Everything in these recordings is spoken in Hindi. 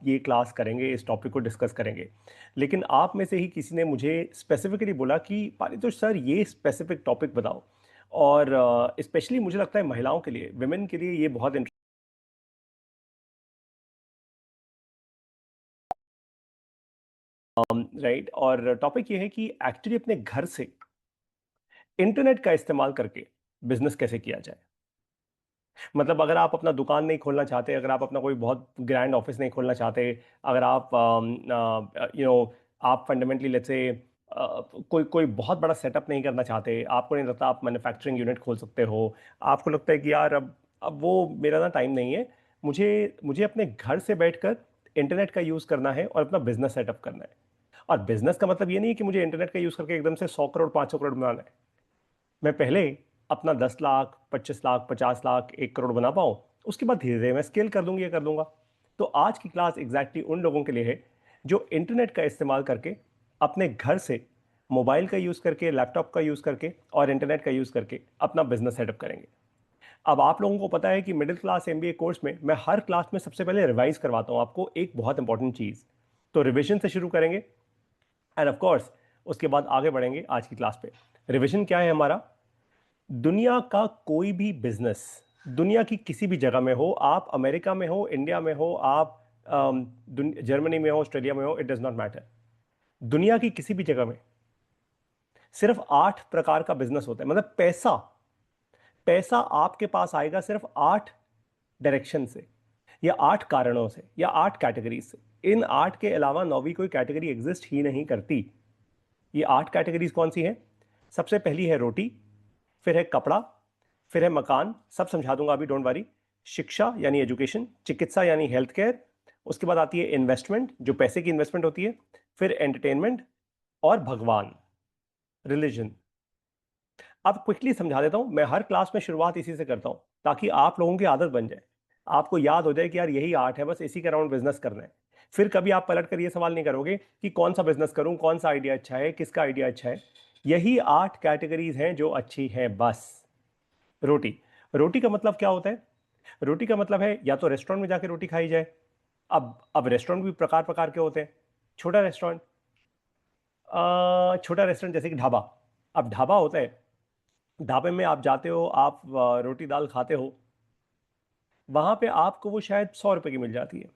ये क्लास करेंगे, इस टॉपिक को डिस्कस करेंगे, लेकिन आप में से ही किसी ने मुझे स्पेसिफिकली बोला कि पारितोष सर ये स्पेसिफिक टॉपिक बताओ। और स्पेशली मुझे लगता है महिलाओं के लिए, विमेन के लिए ये बहुत राइट। और टॉपिक ये है कि एक्चुअली अपने घर से इंटरनेट का इस्तेमाल करके बिजनेस कैसे किया जाए। मतलब अगर आप अपना दुकान नहीं खोलना चाहते, अगर आप अपना कोई बहुत ग्रैंड ऑफिस नहीं खोलना चाहते, अगर आप आप फंडामेंटली लेट्स से कोई कोई बहुत बड़ा सेटअप नहीं करना चाहते, आपको नहीं लगता आप मैन्युफैक्चरिंग यूनिट खोल सकते हो, आपको लगता है कि यार अब वो मेरा ना टाइम नहीं है, मुझे मुझे अपने घर से बैठकर इंटरनेट का यूज़ करना है और अपना बिजनेस सेटअप करना है। और बिजनेस का मतलब ये नहीं है कि मुझे इंटरनेट का यूज़ करके एकदम से 100 करोड़ 500 करोड़ बनाना है। मैं पहले अपना 10 लाख 25 लाख 50 लाख 1 करोड़ बना पाऊँ, उसके बाद धीरे धीरे मैं स्केल कर दूंगी, ये कर दूंगा। तो आज की क्लास एग्जैक्टली उन लोगों के लिए है जो इंटरनेट का इस्तेमाल करके अपने घर से मोबाइल का यूज़ करके, लैपटॉप का यूज़ करके और इंटरनेट का यूज़ करके अपना बिजनेस सेटअप करेंगे। अब आप लोगों को पता है कि मिडिल क्लास एमबीए कोर्स में मैं हर क्लास में सबसे पहले रिवाइज करवाता हूँ आपको एक बहुत इंपॉर्टेंट चीज़। तो रिविजन से शुरू करेंगे एंड ऑफ कोर्स उसके बाद आगे बढ़ेंगे आज की क्लास पे। रिविजन क्या है हमारा? दुनिया का कोई भी बिजनेस, दुनिया की किसी भी जगह में हो, आप अमेरिका में हो, इंडिया में हो, आप जर्मनी में हो, ऑस्ट्रेलिया में हो, इट डज नॉट मैटर। दुनिया की किसी भी जगह में सिर्फ 8 प्रकार का बिजनेस होता है। मतलब पैसा पैसा आपके पास आएगा सिर्फ 8 डायरेक्शन से, या 8 कारणों से, या 8 कैटेगरीज से। इन 8 के अलावा नौवीं कोई कैटेगरी एग्जिस्ट ही नहीं करती। ये 8 कैटेगरीज कौन सी हैं? सबसे पहली है रोटी, फिर है कपड़ा, फिर है मकान, सब समझा दूंगा अभी, डोंट वरी। शिक्षा यानी एजुकेशन, चिकित्सा यानी हेल्थ केयर, उसके बाद आती है इन्वेस्टमेंट, जो पैसे की इन्वेस्टमेंट होती है, फिर एंटरटेनमेंट, और भगवान, रिलीजन। अब क्विकली समझा देता हूं, मैं हर क्लास में शुरुआत इसी से करता हूं ताकि आप लोगों की आदत बन जाए, आपको याद हो जाए कि यार यही 8 है, बस इसी के अराउंड बिजनेस करना है। फिर कभी आप पलट कर ये सवाल नहीं करोगे कि कौन सा बिजनेस करूं, कौन सा आइडिया अच्छा है, किसका आइडिया अच्छा है। यही 8 कैटेगरीज हैं जो अच्छी हैं बस। रोटी, रोटी का मतलब क्या होता है? रोटी का मतलब है या तो रेस्टोरेंट में जाके रोटी खाई जाए। अब रेस्टोरेंट भी प्रकार प्रकार के होते हैं। छोटा रेस्टोरेंट, छोटा रेस्टोरेंट जैसे कि ढाबा। अब ढाबा होता है, ढाबे में आप जाते हो, आप रोटी दाल खाते हो, वहां पे आपको वो शायद 100 रुपए की मिल जाती है।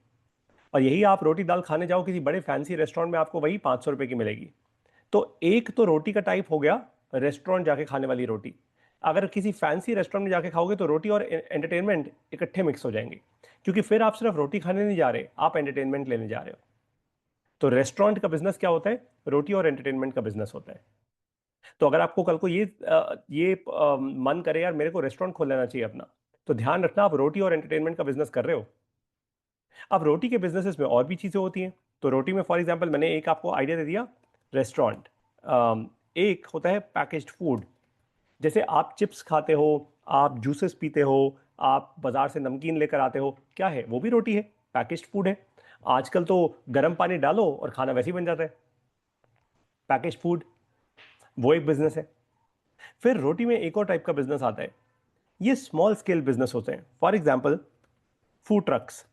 और यही आप रोटी दाल खाने जाओ किसी बड़े फैंसी रेस्टोरेंट में, आपको वही 500 रुपए की मिलेगी। तो एक तो रोटी का टाइप हो गया रेस्टोरेंट जाके खाने वाली रोटी। अगर किसी फैंसी रेस्टोरेंट में जाके खाओगे तो रोटी और एंटरटेनमेंट इकट्ठे मिक्स हो जाएंगे, क्योंकि फिर आप सिर्फ रोटी खाने नहीं जा रहे, आप एंटरटेनमेंट लेने जा रहे हो। तो रेस्टोरेंट का बिजनेस क्या होता है? रोटी और एंटरटेनमेंट का बिजनेस होता है। तो अगर आपको कल को ये मन करे यार मेरे को रेस्टोरेंट खोल लेना चाहिए अपना, तो ध्यान रखना आप रोटी और एंटरटेनमेंट का बिजनेस कर रहे हो। अब रोटी के बिजनेसेस में और भी चीजें होती हैं। तो रोटी में फॉर एग्जांपल मैंने एक आपको आइडिया दे दिया, रेस्टोरेंट। एक होता है पैकेज्ड फूड, जैसे आप चिप्स खाते हो, आप जूसेस पीते हो, आप बाजार से नमकीन लेकर आते हो, क्या है वो भी रोटी है, पैकेज्ड फूड है। आजकल तो गर्म पानी डालो और खाना वैसे ही बन जाता है, पैकेज्ड फूड, वो एक बिजनेस है। फिर रोटी में एक और टाइप का बिजनेस आता है, ये स्मॉल स्केल बिजनेस होते हैं। फॉर एग्जांपल फूड ट्रक्स,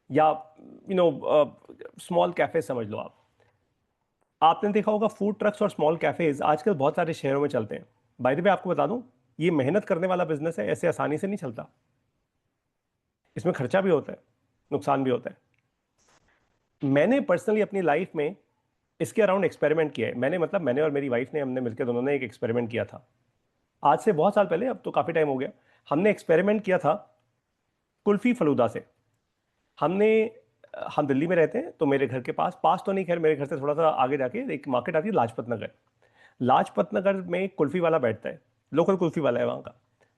या स्मॉल कैफे समझ लो आप। आपने देखा होगा फूड ट्रक्स और स्मॉल कैफेज आजकल बहुत सारे शहरों में चलते हैं। बाय द वे आपको बता दूं, ये मेहनत करने वाला बिजनेस है, ऐसे आसानी से नहीं चलता। इसमें खर्चा भी होता है, नुकसान भी होता है। मैंने पर्सनली अपनी लाइफ में इसके अराउंड एक्सपेरिमेंट किया है। मैंने और मेरी वाइफ ने, हमने मिलकर दोनों ने एक एक्सपेरिमेंट किया था। आज से बहुत साल पहले, अब तो काफी टाइम हो गया। हमने एक्सपेरिमेंट किया था कुल्फी फलूदा से। हमने हम दिल्ली में रहते हैं, तो मेरे घर के पास, पास तो नहीं खैर, मेरे घर से थोड़ा सा आगे जाके एक मार्केट आती है लाजपत नगर। लाजपत नगर में एक कुल्फी वाला बैठता है, लोकल कुल्फी वाला है वहाँ का।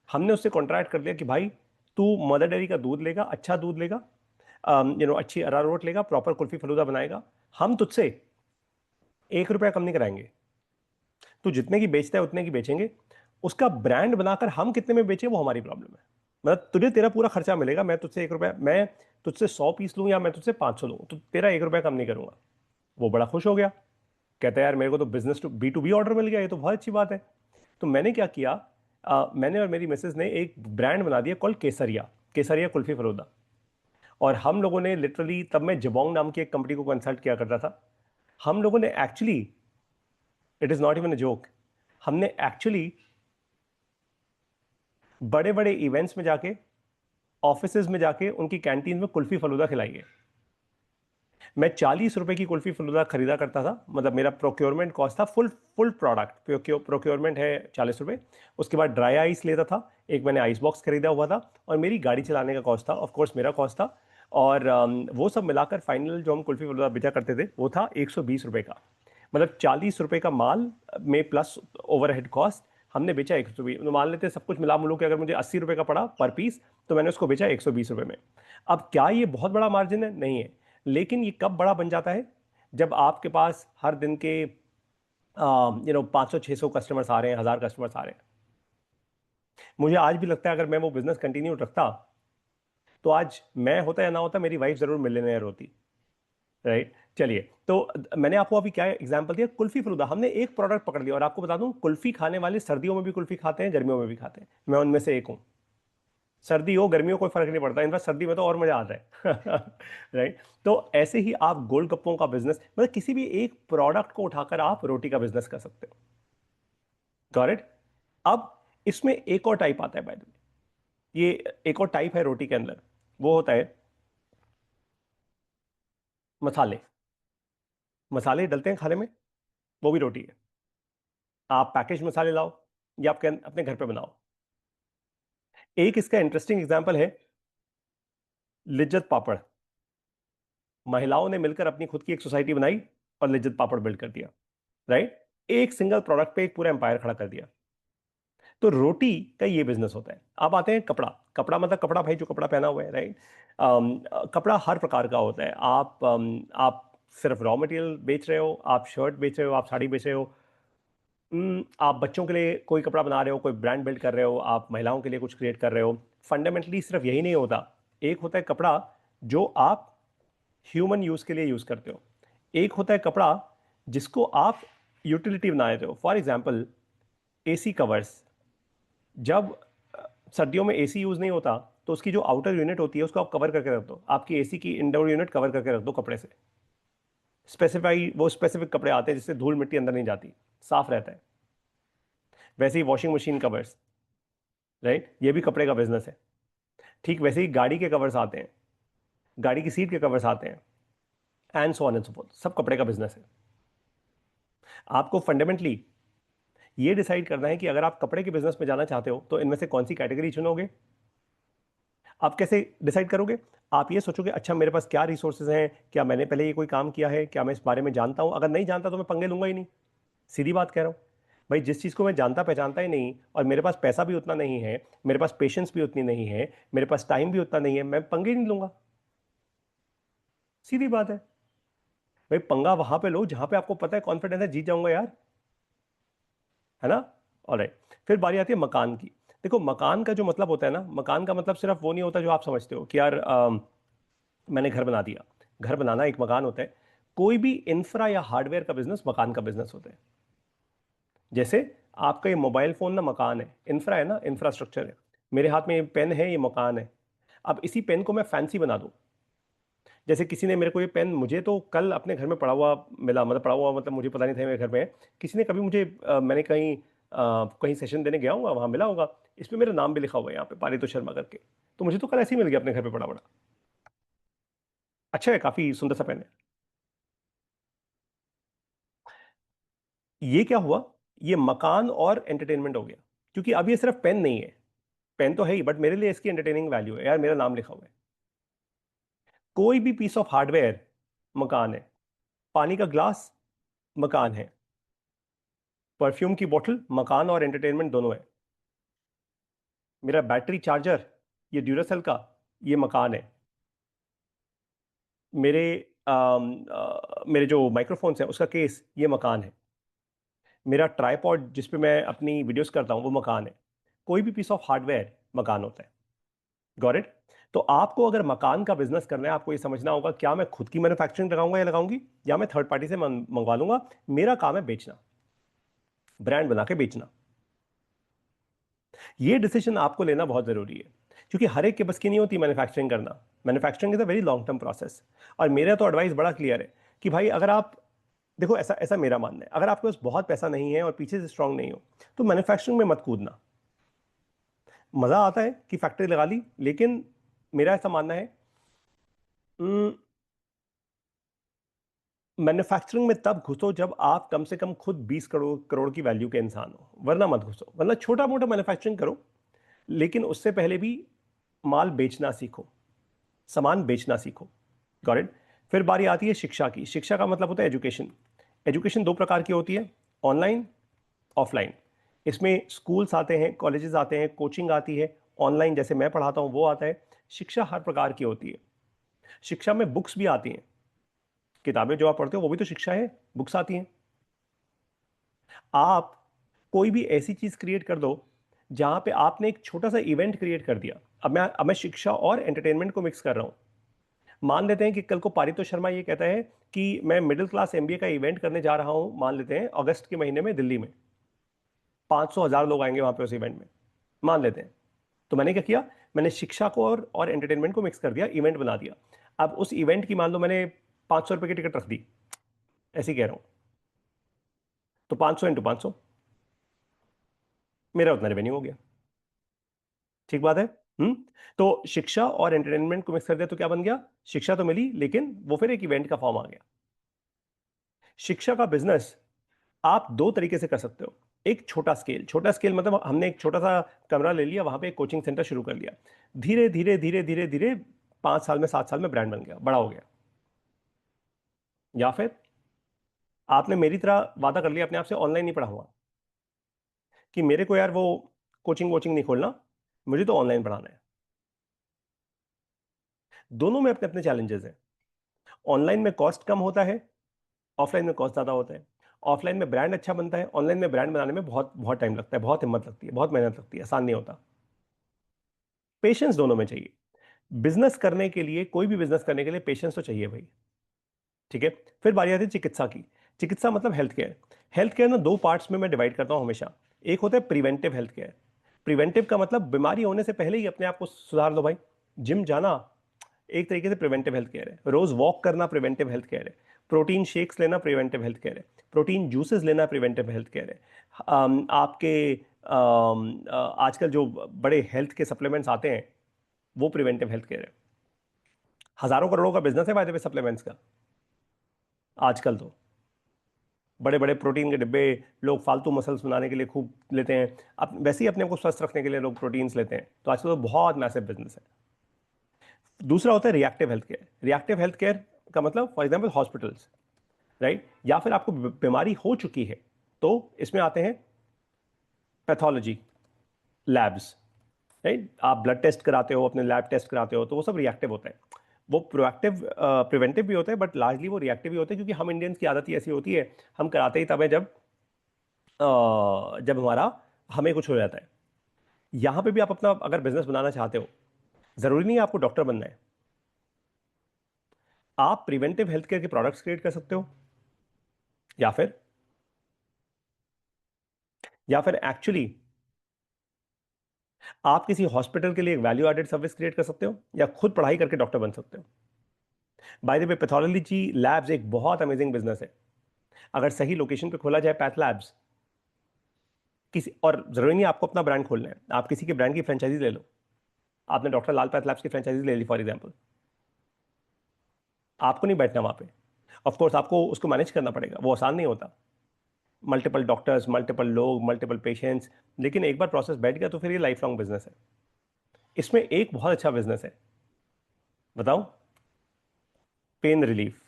हमने उससे कॉन्ट्रैक्ट कर लिया कि भाई तू मदर डेयरी का दूध लेगा, अच्छा दूध लेगा, अच्छी अरारोट लेगा, प्रॉपर कुल्फी फलूदा बनाएगा, हम तुझसे 1 रुपया कम नहीं कराएंगे। तू जितने की बेचता है उतने की बेचेंगे, उसका ब्रांड बनाकर हम कितने में बेचे वो हमारी प्रॉब्लम है। मतलब तुझे तेरा पूरा खर्चा मिलेगा, मैं तुझसे 1 रुपया, मैं तुझसे 100 पीस लूँ या मैं तुझसे 500 लूँ, तो तेरा 1 रुपया कम नहीं करूंगा। वो बड़ा खुश हो गया, कहता है यार मेरे को तो बिजनेस टू बी ऑर्डर मिल गया, ये तो बहुत अच्छी बात है। तो मैंने क्या किया, मैंने और मेरी मिसेज ने एक ब्रांड बना दिया कॉल केसरिया, केसरिया कुल्फी फलूदा। और हम लोगों ने लिटरली, तब मैं जबोंग नाम की एक कंपनी को कंसल्ट किया करता था, हम लोगों ने actually, it is not even a joke, हमने एक्चुअली बड़े बड़े इवेंट्स में जाके, ऑफिसेज में जाके उनकी कैंटीन में कुल्फी फलूदा खिलाई है। मैं 40 रुपए की कुल्फी फलूदा खरीदा करता था, मतलब मेरा प्रोक्योरमेंट कॉस्ट था, फुल फुल प्रोडक्ट प्रोक्योरमेंट है 40 रुपए। उसके बाद ड्राई आइस लेता था, एक मैंने आइस बॉक्स खरीदा हुआ था, और मेरी गाड़ी चलाने का कॉस्ट था, ऑफ कोर्स मेरा कॉस्ट था। और वो सब मिलाकर फाइनल जो हम कुल्फी फलूदा बेचा करते थे वो था 120 रुपए का। मतलब 40 रुपए का माल में प्लस ओवरहेड कॉस्ट, हमने बेचा 120। तो मान लेते हैं सब कुछ मिला मिलू के अगर मुझे 80 रुपए का पड़ा पर पीस, तो मैंने उसको बेचा 120 रुपए में। अब क्या ये बहुत बड़ा मार्जिन है? नहीं है। लेकिन ये कब बड़ा बन जाता है? जब आपके पास हर दिन के 500 600 कस्टमर्स आ रहे हैं, 1000 कस्टमर्स आ रहे हैं। मुझे आज भी लगता है अगर मैं वो बिजनेस कंटिन्यू रखता, तो आज मैं होता या ना होता, मेरी वाइफ जरूर मिलियनेयर होती। राइट, चलिए। तो मैंने आपको अभी क्या एग्जांपल दिया, कुल्फी फलूदा। हमने एक प्रोडक्ट पकड़ लिया, और आपको बता दूं, कुल्फी खाने वाले सर्दियों में भी कुल्फी खाते हैं, गर्मियों में भी खाते हैं, मैं उनमें से एक हूं। सर्दी हो गर्मी हो कोई फर्क नहीं पड़ता, इनफैक्ट सर्दी में तो और मजा आता है। राइट। तो ऐसे ही आप गोलगप्पों का बिजनेस, मतलब किसी भी एक प्रोडक्ट को उठाकर आप रोटी का बिजनेस कर सकते हो। Got it? अब इसमें एक और टाइप आता है, बाय द वे, ये एक और टाइप है रोटी के अंदर, वो होता है मसाले। मसाले डलते हैं खाने में, वो भी रोटी है। आप पैकेज मसाले लाओ या आपके अपने घर पे बनाओ। एक इसका इंटरेस्टिंग एग्जांपल है लिज्जत पापड़। महिलाओं ने मिलकर अपनी खुद की एक सोसाइटी बनाई और लिज्जत पापड़ बिल्ड कर दिया। राइट। एक सिंगल प्रोडक्ट पे एक पूरा एम्पायर खड़ा कर दिया। तो रोटी का ये बिजनेस होता है। अब आते हैं कपड़ा। कपड़ा मतलब कपड़ा, भाई जो कपड़ा पहना हुआ है, राइट। कपड़ा हर प्रकार का होता है। आप सिर्फ रॉ मटेरियल बेच रहे हो, आप शर्ट बेच रहे हो, आप साड़ी बेच रहे हो, आप बच्चों के लिए कोई कपड़ा बना रहे हो, कोई ब्रांड बिल्ड कर रहे हो, आप महिलाओं के लिए कुछ क्रिएट कर रहे हो। फंडामेंटली सिर्फ यही नहीं होता। एक होता है कपड़ा जो आप ह्यूमन यूज के लिए यूज करते हो, एक होता है कपड़ा जिसको आप यूटिलिटी बनाते हो। For example, AC covers. जब सर्दियों में एसी यूज नहीं होता, तो उसकी जो आउटर यूनिट होती है उसको आप कवर करके रख दो, आपकी एसी की इंडोर यूनिट कवर करके रख दो कपड़े से। स्पेसिफाई, वो स्पेसिफिक कपड़े आते हैं जिससे धूल मिट्टी अंदर नहीं जाती, साफ रहता है। वैसे ही वॉशिंग मशीन कवर्स, राइट, ये भी कपड़े का बिजनेस है। ठीक वैसे ही गाड़ी के कवर्स आते हैं, गाड़ी की सीट के कवर्स आते हैं, and so on and so fourth, सब कपड़े का बिजनेस है। आपको फंडामेंटली ये डिसाइड करना है कि अगर आप कपड़े के बिजनेस में जाना चाहते हो तो इनमें से कौन सी कैटेगरी चुनोगे। आप कैसे डिसाइड करोगे? आप ये सोचोगे, अच्छा मेरे पास क्या रिसोर्सेज हैं, क्या मैंने पहले ये कोई काम किया है, क्या मैं इस बारे में जानता हूं। अगर नहीं जानता तो मैं पंगे लूंगा ही नहीं। सीधी बात कह रहा हूं। भाई जिस चीज़ को मैं जानता पहचानता ही नहीं, और मेरे पास पैसा भी उतना नहीं है, मेरे पास पेशेंस भी उतनी नहीं है, मेरे पास टाइम भी उतना नहीं है, मैं पंगे नहीं लूंगा। सीधी बात है। भाई पंगा वहां पे लो जहां पे आपको पता है, कॉन्फिडेंस है, जीत जाऊंगा यार, है ना। ऑलराइट। फिर बारी आती है मकान की। देखो, मकान का जो मतलब होता है ना, मकान का मतलब सिर्फ वो नहीं होता जो आप समझते हो कि यार मैंने घर बना दिया। घर बनाना एक मकान होता है। कोई भी इंफ्रा या हार्डवेयर का बिजनेस मकान का बिजनेस होता है। जैसे आपका ये मोबाइल फोन ना मकान है, इंफ्रा है ना, इंफ्रास्ट्रक्चर है। मेरे हाथ में ये पेन है, ये मकान है। अब इसी पेन को मैं फैंसी बना दूं। जैसे किसी ने मेरे को ये पेन, मुझे तो कल अपने घर में पड़ा हुआ मिला, मतलब पड़ा हुआ मतलब मुझे पता नहीं था मेरे घर में है। किसी ने कभी मुझे मैंने कहीं कहीं सेशन देने गया हूँ, वहां मिला होगा। इस पे मेरा नाम भी लिखा हुआ है यहाँ पे, पारितो शर्मा करके। तो मुझे तो कल ऐसे ही मिल गया अपने घर पे पड़ा बड़ा। अच्छा है, काफी सुंदर सा पेन है। ये क्या हुआ? ये मकान और एंटरटेनमेंट हो गया। क्योंकि अब ये सिर्फ पेन नहीं है, पेन तो है ही, बट मेरे लिए इसकी एंटरटेनिंग वैल्यू है यार, मेरा नाम लिखा हुआ है। कोई भी पीस ऑफ हार्डवेयर मकान है। पानी का ग्लास मकान है। परफ्यूम की बोतल मकान और एंटरटेनमेंट दोनों है। मेरा बैटरी चार्जर, ये ड्यूरासेल का, ये मकान है। मेरे मेरे जो माइक्रोफोन्स हैं उसका केस, ये मकान है। मेरा ट्राइपॉड जिस पे मैं अपनी वीडियोस करता हूं, वो मकान है। कोई भी पीस ऑफ हार्डवेयर मकान होता है। Got it? तो आपको अगर मकान का बिजनेस करना है, आपको ये समझना होगा, क्या मैं खुद की मैन्युफैक्चरिंग लगाऊंगा या लगाऊंगी, या मैं थर्ड पार्टी से मंगवा लूंगा। मेरा काम है बेचना, ब्रांड बना के बेचना। ये डिसीजन आपको लेना बहुत जरूरी है। क्योंकि हर एक के बस की नहीं होती मैन्युफैक्चरिंग करना। Manufacturing is a very long term process. और मेरा तो एडवाइस बड़ा क्लियर है कि भाई अगर आप, देखो ऐसा ऐसा मेरा मानना है, अगर आपके पास बहुत पैसा नहीं है और पीछे से स्ट्रांग नहीं हो तो मैन्युफैक्चरिंग में मत कूदना। मजा आता है कि फैक्ट्री लगा ली, लेकिन मेरा ऐसा मानना है मैन्युफैक्चरिंग में तब घुसो जब आप कम से कम खुद 20 करोड़ की वैल्यू के इंसान हो, वरना मत घुसो। वरना छोटा मोटा मैन्युफैक्चरिंग करो, लेकिन उससे पहले भी माल बेचना सीखो, सामान बेचना सीखो। Got it. फिर बारी आती है शिक्षा की। शिक्षा का मतलब होता है एजुकेशन। एजुकेशन दो प्रकार की होती है, ऑनलाइन, ऑफलाइन। इसमें स्कूल्स आते हैं, कॉलेजेस आते हैं, कोचिंग आती है, ऑनलाइन जैसे मैं पढ़ाता हूं वो आता है। शिक्षा हर प्रकार की होती है। शिक्षा में बुक्स भी आती हैं, किताबें जो आप पढ़ते हो वो भी तो शिक्षा है, बुक्स आती हैं। आप कोई भी ऐसी चीज क्रिएट कर दो जहां पे आपने एक छोटा सा इवेंट क्रिएट कर दिया। अब मैं शिक्षा और एंटरटेनमेंट को मिक्स कर रहा हूं। मान लेते हैं कि कल को पारितो शर्मा ये कहता है कि मैं मिडिल क्लास एमबीए का इवेंट करने जा रहा हूं, मान लेते हैं अगस्त के महीने में दिल्ली में, 500,000 लोग आएंगे वहां पे उस इवेंट में, मान लेते हैं। तो मैंने क्या किया, मैंने शिक्षा को और एंटरटेनमेंट को मिक्स कर दिया, इवेंट बना दिया। अब उस इवेंट की मान लो मैंने 500 रुपए की टिकट रख दी, ऐसे ही कह रहा हूं, तो 500 × 500, मेरा उतना रेवेन्यू हो गया। ठीक बात है। हम्म। तो शिक्षा और एंटरटेनमेंट को मिक्स कर दिया तो क्या बन गया, शिक्षा तो मिली लेकिन वो फिर एक इवेंट का फॉर्म आ गया। शिक्षा का बिजनेस आप दो तरीके से कर सकते हो। एक छोटा स्केल, छोटा स्केल मतलब हमने एक छोटा सा कमरा ले लिया, वहां पे एक कोचिंग सेंटर शुरू कर लिया, धीरे धीरे धीरे धीरे धीरे 5 साल में 7 साल में ब्रांड बन गया, बड़ा हो गया। या फिर आपने मेरी तरह वादा कर लिया अपने आप से, ऑनलाइन नहीं पढ़ाऊंगा, कि मेरे को यार वो कोचिंग वोचिंग नहीं खोलना, मुझे तो ऑनलाइन पढ़ाना है। दोनों में अपने अपने चैलेंजेस हैं। ऑनलाइन में कॉस्ट कम होता है, ऑफलाइन में कॉस्ट ज्यादा होता है। ऑफलाइन में ब्रांड अच्छा बनता है, ऑनलाइन में ब्रांड बनाने में बहुत बहुत टाइम लगता है, बहुत हिम्मत लगती है, बहुत मेहनत लगती है, आसान नहीं होता। पेशेंस दोनों में चाहिए। बिजनेस करने के लिए, कोई भी बिजनेस करने के लिए पेशेंस तो चाहिए भाई। ठीक है। फिर बारी आती है चिकित्सा की। चिकित्सा मतलब हेल्थ केयर। हेल्थ केयर ना दो पार्ट्स में मैं डिवाइड करता हूं हमेशा। एक होता है प्रिवेंटिव हेल्थ केयर। प्रिवेंटिव का मतलब बीमारी होने से पहले ही अपने आप को सुधार लो भाई। जिम जाना एक तरीके से प्रिवेंटिव हेल्थ केयर है, रोज वॉक करना प्रिवेंटिव हेल्थ केयर है, प्रोटीन शेक्स लेना प्रिवेंटिव हेल्थ केयर है, प्रोटीन जूसेस लेना प्रिवेंटिव हेल्थ केयर है। आपके आजकल जो बड़े हेल्थ के सप्लीमेंट्स आते हैं वो प्रिवेंटिव हेल्थ केयर है। हजारों करोड़ों का बिजनेस है बाय द वे सप्लीमेंट्स का आजकल तो। बड़े बड़े प्रोटीन के डिब्बे लोग फालतू मसल्स बनाने के लिए खूब लेते हैं, अब वैसे ही अपने को स्वस्थ रखने के लिए लोग प्रोटीन्स लेते हैं, तो आजकल तो बहुत मैसिव बिजनेस है। दूसरा होता है reactive health care. Reactive health care का मतलब फॉर एग्जांपल हॉस्पिटल्स, राइट, या फिर आपको बीमारी हो चुकी है तो इसमें आते हैं पैथोलॉजी लैब्स, राइट। आप ब्लड टेस्ट कराते हो, अपने लैब टेस्ट कराते हो, तो वो सब रिएक्टिव होता है। वो प्रोएक्टिव प्रिवेंटिव भी होता है, बट लार्जली वो रिएक्टिव भी होते हैं, क्योंकि हम इंडियंस की आदत ही ऐसी होती है, हम कराते ही तब है जब हमारा हमें कुछ हो जाता है। यहां पे भी आप अपना अगर बिजनेस बनाना चाहते हो, जरूरी नहीं है आपको डॉक्टर बनना है, आप प्रिवेंटिव हेल्थ केयर के प्रोडक्ट्स क्रिएट कर सकते हो, या फिर एक्चुअली आप किसी हॉस्पिटल के लिए एक वैल्यू एडेड सर्विस क्रिएट कर सकते हो, या खुद पढ़ाई करके डॉक्टर बन सकते हो। By the way pathology labs एक बहुत अमेजिंग बिजनेस है। अगर सही लोकेशन पे खोला जाए पैथ लैब्स, किसी और जरूरी नहीं आपको अपना ब्रांड खोलना है, आप किसी के ब्रांड की फ्रेंचाइजी ले लो। आपने डॉक्टर लाल पैथ लैब्स की फ्रेंचाइजी ले ली फॉर एग्जांपल, आपको नहीं बैठना वहां पे। ऑफ कोर्स आपको उसको मैनेज करना पड़ेगा, वो आसान नहीं होता, मल्टीपल डॉक्टर्स, मल्टीपल लोग, मल्टीपल पेशेंट्स, लेकिन एक बार प्रोसेस बैठ गया तो फिर ये लाइफ लॉन्ग बिजनेस है। इसमें एक बहुत अच्छा बिजनेस है, बताऊं, पेन रिलीफ,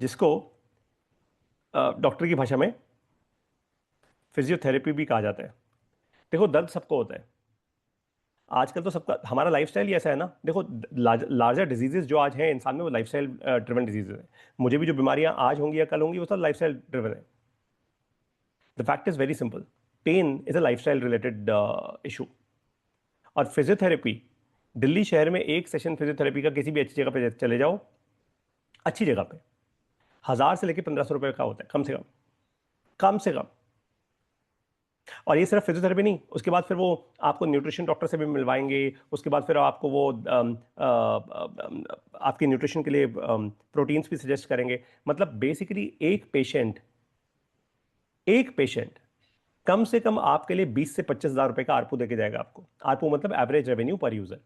जिसको डॉक्टर की भाषा में फिजियोथेरेपी भी कहा जाता है। देखो दर्द सबको होता है, आजकल तो सबका हमारा लाइफस्टाइल ही ऐसा है ना। देखो लार्जर डिजीजेस जो आज हैं इंसान में, वो लाइफस्टाइल ड्रिवन डिजीजेस है। मुझे भी जो बीमारियां आज होंगी या कल होंगी वो सब लाइफस्टाइल ड्रिवन है। The fact is very simple, pain is a lifestyle related issue. और फिजियोथेरेपी, दिल्ली शहर में एक सेशन फिजियोथेरेपी का किसी भी अच्छी जगह पे चले जाओ, अच्छी जगह पे 1000 से लेकर 1500 रुपए का होता है कम से कम, कम से कम। और ये सिर्फ फिजियोथेरेपी नहीं, उसके बाद फिर वो आपको न्यूट्रिशन डॉक्टर से भी मिलवाएंगे, उसके बाद फिर आपको वो आपके न्यूट्रिशन के लिए प्रोटीन्स भी सजेस्ट करेंगे। मतलब बेसिकली एक पेशेंट कम से कम आपके लिए 20 से 25 हज़ार रुपए का आरपू देके जाएगा आपको। आरपू मतलब एवरेज रेवेन्यू पर यूजर।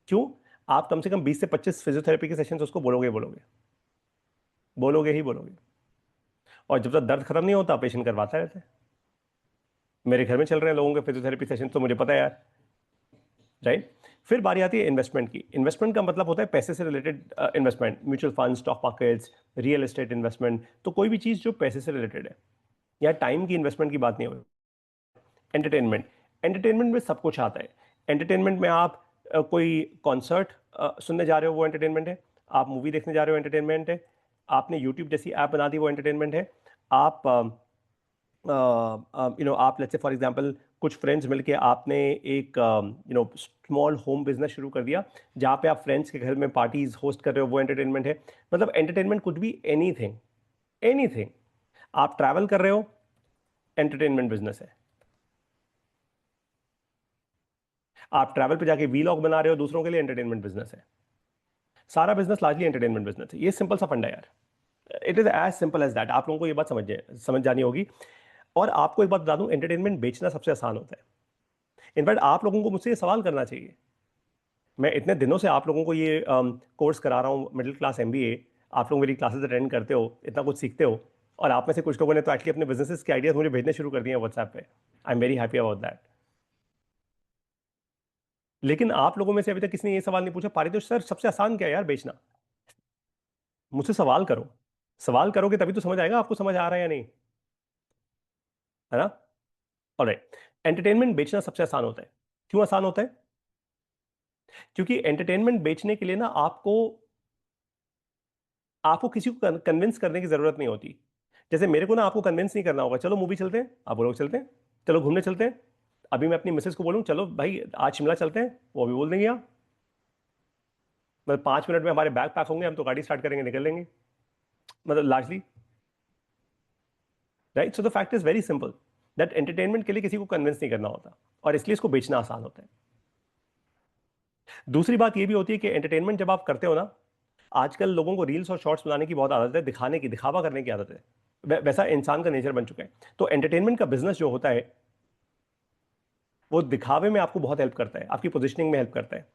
क्यों? आप कम से कम 20 से 25 फिजियोथेरेपी के सेशंस उसको बोलोगे बोलोगे बोलोगे ही बोलोगे। और जब तक दर्द खत्म नहीं होता पेशेंट करवाता रहता है। मेरे घर में चल रहे हैं लोगों के फिजियोथेरेपी सेशन, तो मुझे पता है यार। राइट। फिर बारी आती है इन्वेस्टमेंट की। इन्वेस्टमेंट का मतलब होता है पैसे से related investment, mutual fund, stock markets, real estate investment. तो कोई भी चीज जो पैसे से रिलेटेड है, या टाइम की इन्वेस्टमेंट की बात नहीं हो। एंटरटेनमेंट, एंटरटेनमेंट में सब कुछ आता है। एंटरटेनमेंट में आप कोई कॉन्सर्ट सुनने जा रहे हो, वो एंटरटेनमेंट है। आप मूवी देखने जा रहे हो, एंटरटेनमेंट है। आपने यूट्यूब जैसी ऐप बना दी, वो एंटरटेनमेंट है। आप आप लेट्स से फॉर एग्जांपल कुछ फ्रेंड्स मिलके आपने एक स्मॉल होम बिजनेस शुरू कर दिया, जहाँ पे आप फ्रेंड्स के घर में पार्टीज होस्ट कर रहे हो, वो एंटरटेनमेंट है। मतलब entertainment could be anything, anything. आप ट्रैवल कर रहे हो, एंटरटेनमेंट बिजनेस है। आप ट्रैवल पे जाके वीलॉग बना रहे हो दूसरों के लिए, एंटरटेनमेंट बिजनेस है। सारा बिजनेस लार्जली एंटरटेनमेंट बिजनेस है। ये सिंपल सा फंडा है यार। It is as simple as that. आप लोगों को ये बात समझ जानी होगी। और आपको एक बात बता दूं, एंटरटेनमेंट बेचना सबसे आसान होता है। इनफैक्ट आप लोगों को मुझसे ये सवाल करना चाहिए। मैं इतने दिनों से आप लोगों को ये कोर्स करा रहा हूँ, मिडिल क्लास एमबीए। आप लोग मेरी क्लासेस अटेंड करते हो, इतना कुछ सीखते हो। और आप में से कुछ लोगों ने तो एक्चुअली अपने बिजनेसेस के आइडियाज मुझे भेजने शुरू कर दिए हैं व्हाट्सएप पे। I am very happy about that. लेकिन आप लोगों में से अभी तक किसी ने ये सवाल नहीं पूछा, पारितोष सर सबसे आसान क्या है यार बेचना? मुझसे सवाल करो। सवाल करोगे तभी तो समझ आएगा आपको समझ आ रहा है या नहीं, है ना? ऑलराइट। एंटरटेनमेंट बेचना सबसे आसान होता है। क्यों आसान होता है? क्योंकि एंटरटेनमेंट बेचने के लिए ना आपको आपको किसी को कन्विंस करने की जरूरत नहीं होती। जैसे मेरे को ना आपको कन्विंस नहीं करना होगा, चलो मूवी चलते हैं, आप बोलोगे चलते हैं। चलो घूमने चलते हैं, अभी मैं अपनी मिसेस को बोलूं चलो भाई आज शिमला चलते हैं, वो भी बोल देंगे हाँ। मतलब 5 मिनट में हमारे बैग पैक होंगे, हम तो गाड़ी स्टार्ट करेंगे, निकल लेंगे। मतलब largely. Right. So the fact is very simple, that entertainment के लिए किसी को कन्विंस नहीं करना होता, और इसलिए इसको बेचना आसान होता है। दूसरी बात यह भी होती है कि एंटरटेनमेंट जब आप करते हो ना, आजकल लोगों को रील्स और शॉर्ट्स बनाने की बहुत आदत है, दिखाने की, दिखावा करने की आदत है। वैसा इंसान का नेचर बन चुका है। तो एंटरटेनमेंट का बिजनेस जो होता है, वो दिखावे में आपको बहुत हेल्प करता है, आपकी पोजिशनिंग में हेल्प करता है।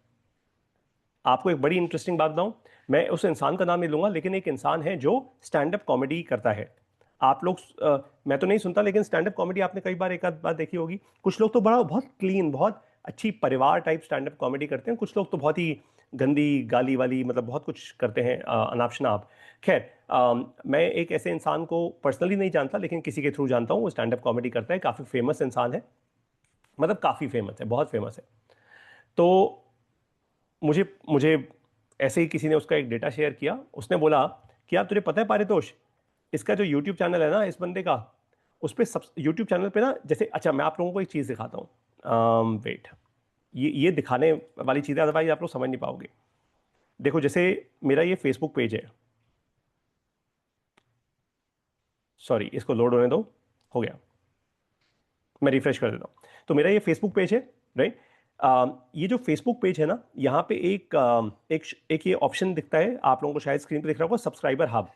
आपको एक बड़ी इंटरेस्टिंग बात बताऊं, मैं उस इंसान का नाम नहीं लूंगा, लेकिन एक इंसान है जो स्टैंड अप कॉमेडी करता है। आप लोग मैं तो नहीं सुनता, लेकिन स्टैंड अप कॉमेडी आपने कई बार, एक आध बार देखी होगी। कुछ लोग तो बड़ा बहुत क्लीन, बहुत अच्छी परिवार टाइप स्टैंड अप कॉमेडी करते हैं। कुछ लोग तो बहुत ही गंदी गाली वाली, मतलब बहुत कुछ करते हैं, अनाप शनाप। खैर, मैं एक ऐसे इंसान को पर्सनली नहीं जानता, लेकिन किसी के थ्रू जानता हूँ। वो स्टैंड अप कॉमेडी करता है, काफी फेमस इंसान है। मतलब काफी फेमस है, बहुत फेमस है। तो मुझे मुझे ऐसे ही किसी ने उसका एक डेटा शेयर किया। उसने बोला कि यार तुझे पता है पारितोष, इसका जो यूट्यूब चैनल है ना इस बंदे का, उस पर सब यूट्यूब चैनल पे ना, जैसे, अच्छा मैं आप लोगों को एक चीज़ दिखाता हूँ। वेट, ये दिखाने वाली चीज़ें अदरवाइज आप लोग समझ नहीं पाओगे। देखो, जैसे मेरा ये फेसबुक पेज है। सॉरी, इसको लोड होने दो। हो गया, मैं रिफ्रेश कर देता हूँ। तो मेरा ये फेसबुक पेज है, राइट। ये जो फेसबुक पेज है ना, यहाँ पे एक ये ऑप्शन दिखता है, आप लोगों को शायद स्क्रीन पे दिख रहा होगा, सब्सक्राइबर हब।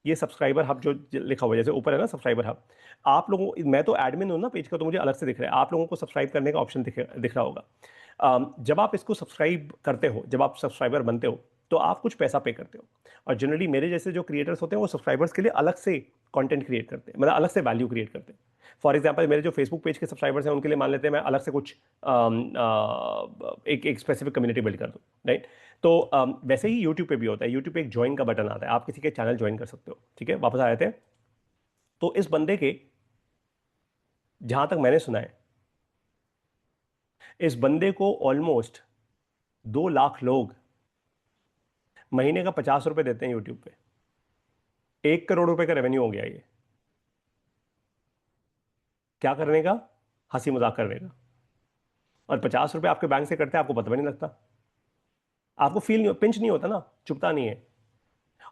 ये सब्सक्राइबर हब जो लिखा हुआ है, जैसे ऊपर है ना सब्सक्राइबर हब। आप लोगों, मैं तो एडमिन हूं ना पेज का, तो मुझे अलग से दिख रहा है। आप लोगों को सब्सक्राइब करने का ऑप्शन दिख रहा होगा। जब आप इसको सब्सक्राइब करते हो, जब आप सब्सक्राइबर बनते हो, तो आप कुछ पैसा पे करते हो। और जनरली मेरे जैसे जो क्रिएटर्स होते हैं, वो सब्सक्राइबर्स के लिए अलग से कंटेंट क्रिएट करते हैं, मतलब अलग से वैल्यू क्रिएट करते हैं। फॉर एग्जाम्पल, मेरे जो फेसबुक पेज के सब्सक्राइबर्स हैं, उनके लिए मान लेते हैं मैं अलग से कुछ एक स्पेसिफिक कम्युनिटी बिल्ड कर दूँ, राइट। तो वैसे ही यूट्यूब पे भी होता है। यूट्यूब पे एक ज्वाइन का बटन आता है, आप किसी के चैनल ज्वाइन कर सकते हो। ठीक है, वापस आ जाते हैं। तो इस बंदे के, जहां तक मैंने सुना है, इस बंदे को ऑलमोस्ट 2 लाख लोग महीने का 50 रुपए देते हैं यूट्यूब पे। 1 करोड़ रुपए का रेवेन्यू हो गया ये। क्या करने का? हंसी मजाक करने का। और 50 रुपए आपके बैंक से कटते हैं, आपको पता भी नहीं लगता। आपको फील नहीं, पिंच नहीं होता ना, चुभता नहीं है।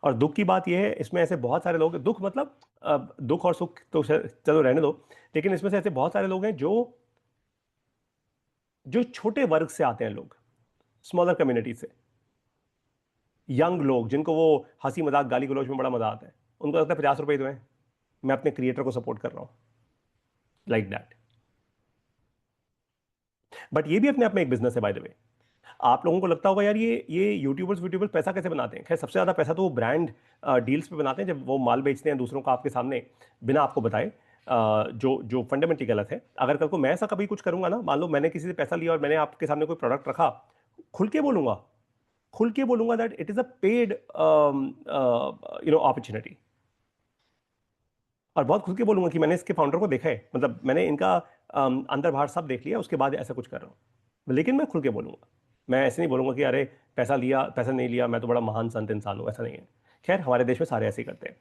और दुख की बात यह है, इसमें ऐसे बहुत सारे लोग, दुख मतलब दुख और सुख तो चलो रहने दो, लेकिन इसमें से ऐसे बहुत सारे लोग हैं जो जो छोटे वर्ग से आते हैं, लोग स्मॉलर कम्युनिटी से, यंग लोग जिनको वो हंसी मजाक गाली गलौज में बड़ा मजा आता है, उनको लगता है 50 रुपए तो है, मैं अपने क्रिएटर को सपोर्ट कर रहा हूं, लाइक दैट। बट ये भी अपने आप में एक बिजनेस है बाय द वे। आप लोगों को लगता होगा यार ये यूट्यूबर्स पैसा कैसे बनाते हैं? खैर, सबसे ज्यादा पैसा तो वो ब्रांड डील्स पे बनाते हैं, जब वो माल बेचते हैं दूसरों का आपके सामने बिना आपको बताए, जो जो फंडामेंटली गलत है। अगर कल को मैं ऐसा कभी कुछ करूंगा ना, मान लो मैंने किसी से पैसा लिया और मैंने आपके सामने कोई प्रोडक्ट रखा, खुल के बोलूंगा, खुल के बोलूंगा that it is a paid opportunity, और बहुत खुल के बोलूंगा कि मैंने इसके फाउंडर को देखा है, मतलब मैंने इनका अंदर बाहर सब देख लिया, उसके बाद ऐसा कुछ कर रहा हूं। लेकिन मैं खुल के बोलूंगा, मैं ऐसे नहीं बोलूंगा कि अरे पैसा लिया पैसा नहीं लिया मैं तो बड़ा महान संत इंसान हूं, ऐसा नहीं है। खैर, हमारे देश में सारे ऐसे ही करते हैं,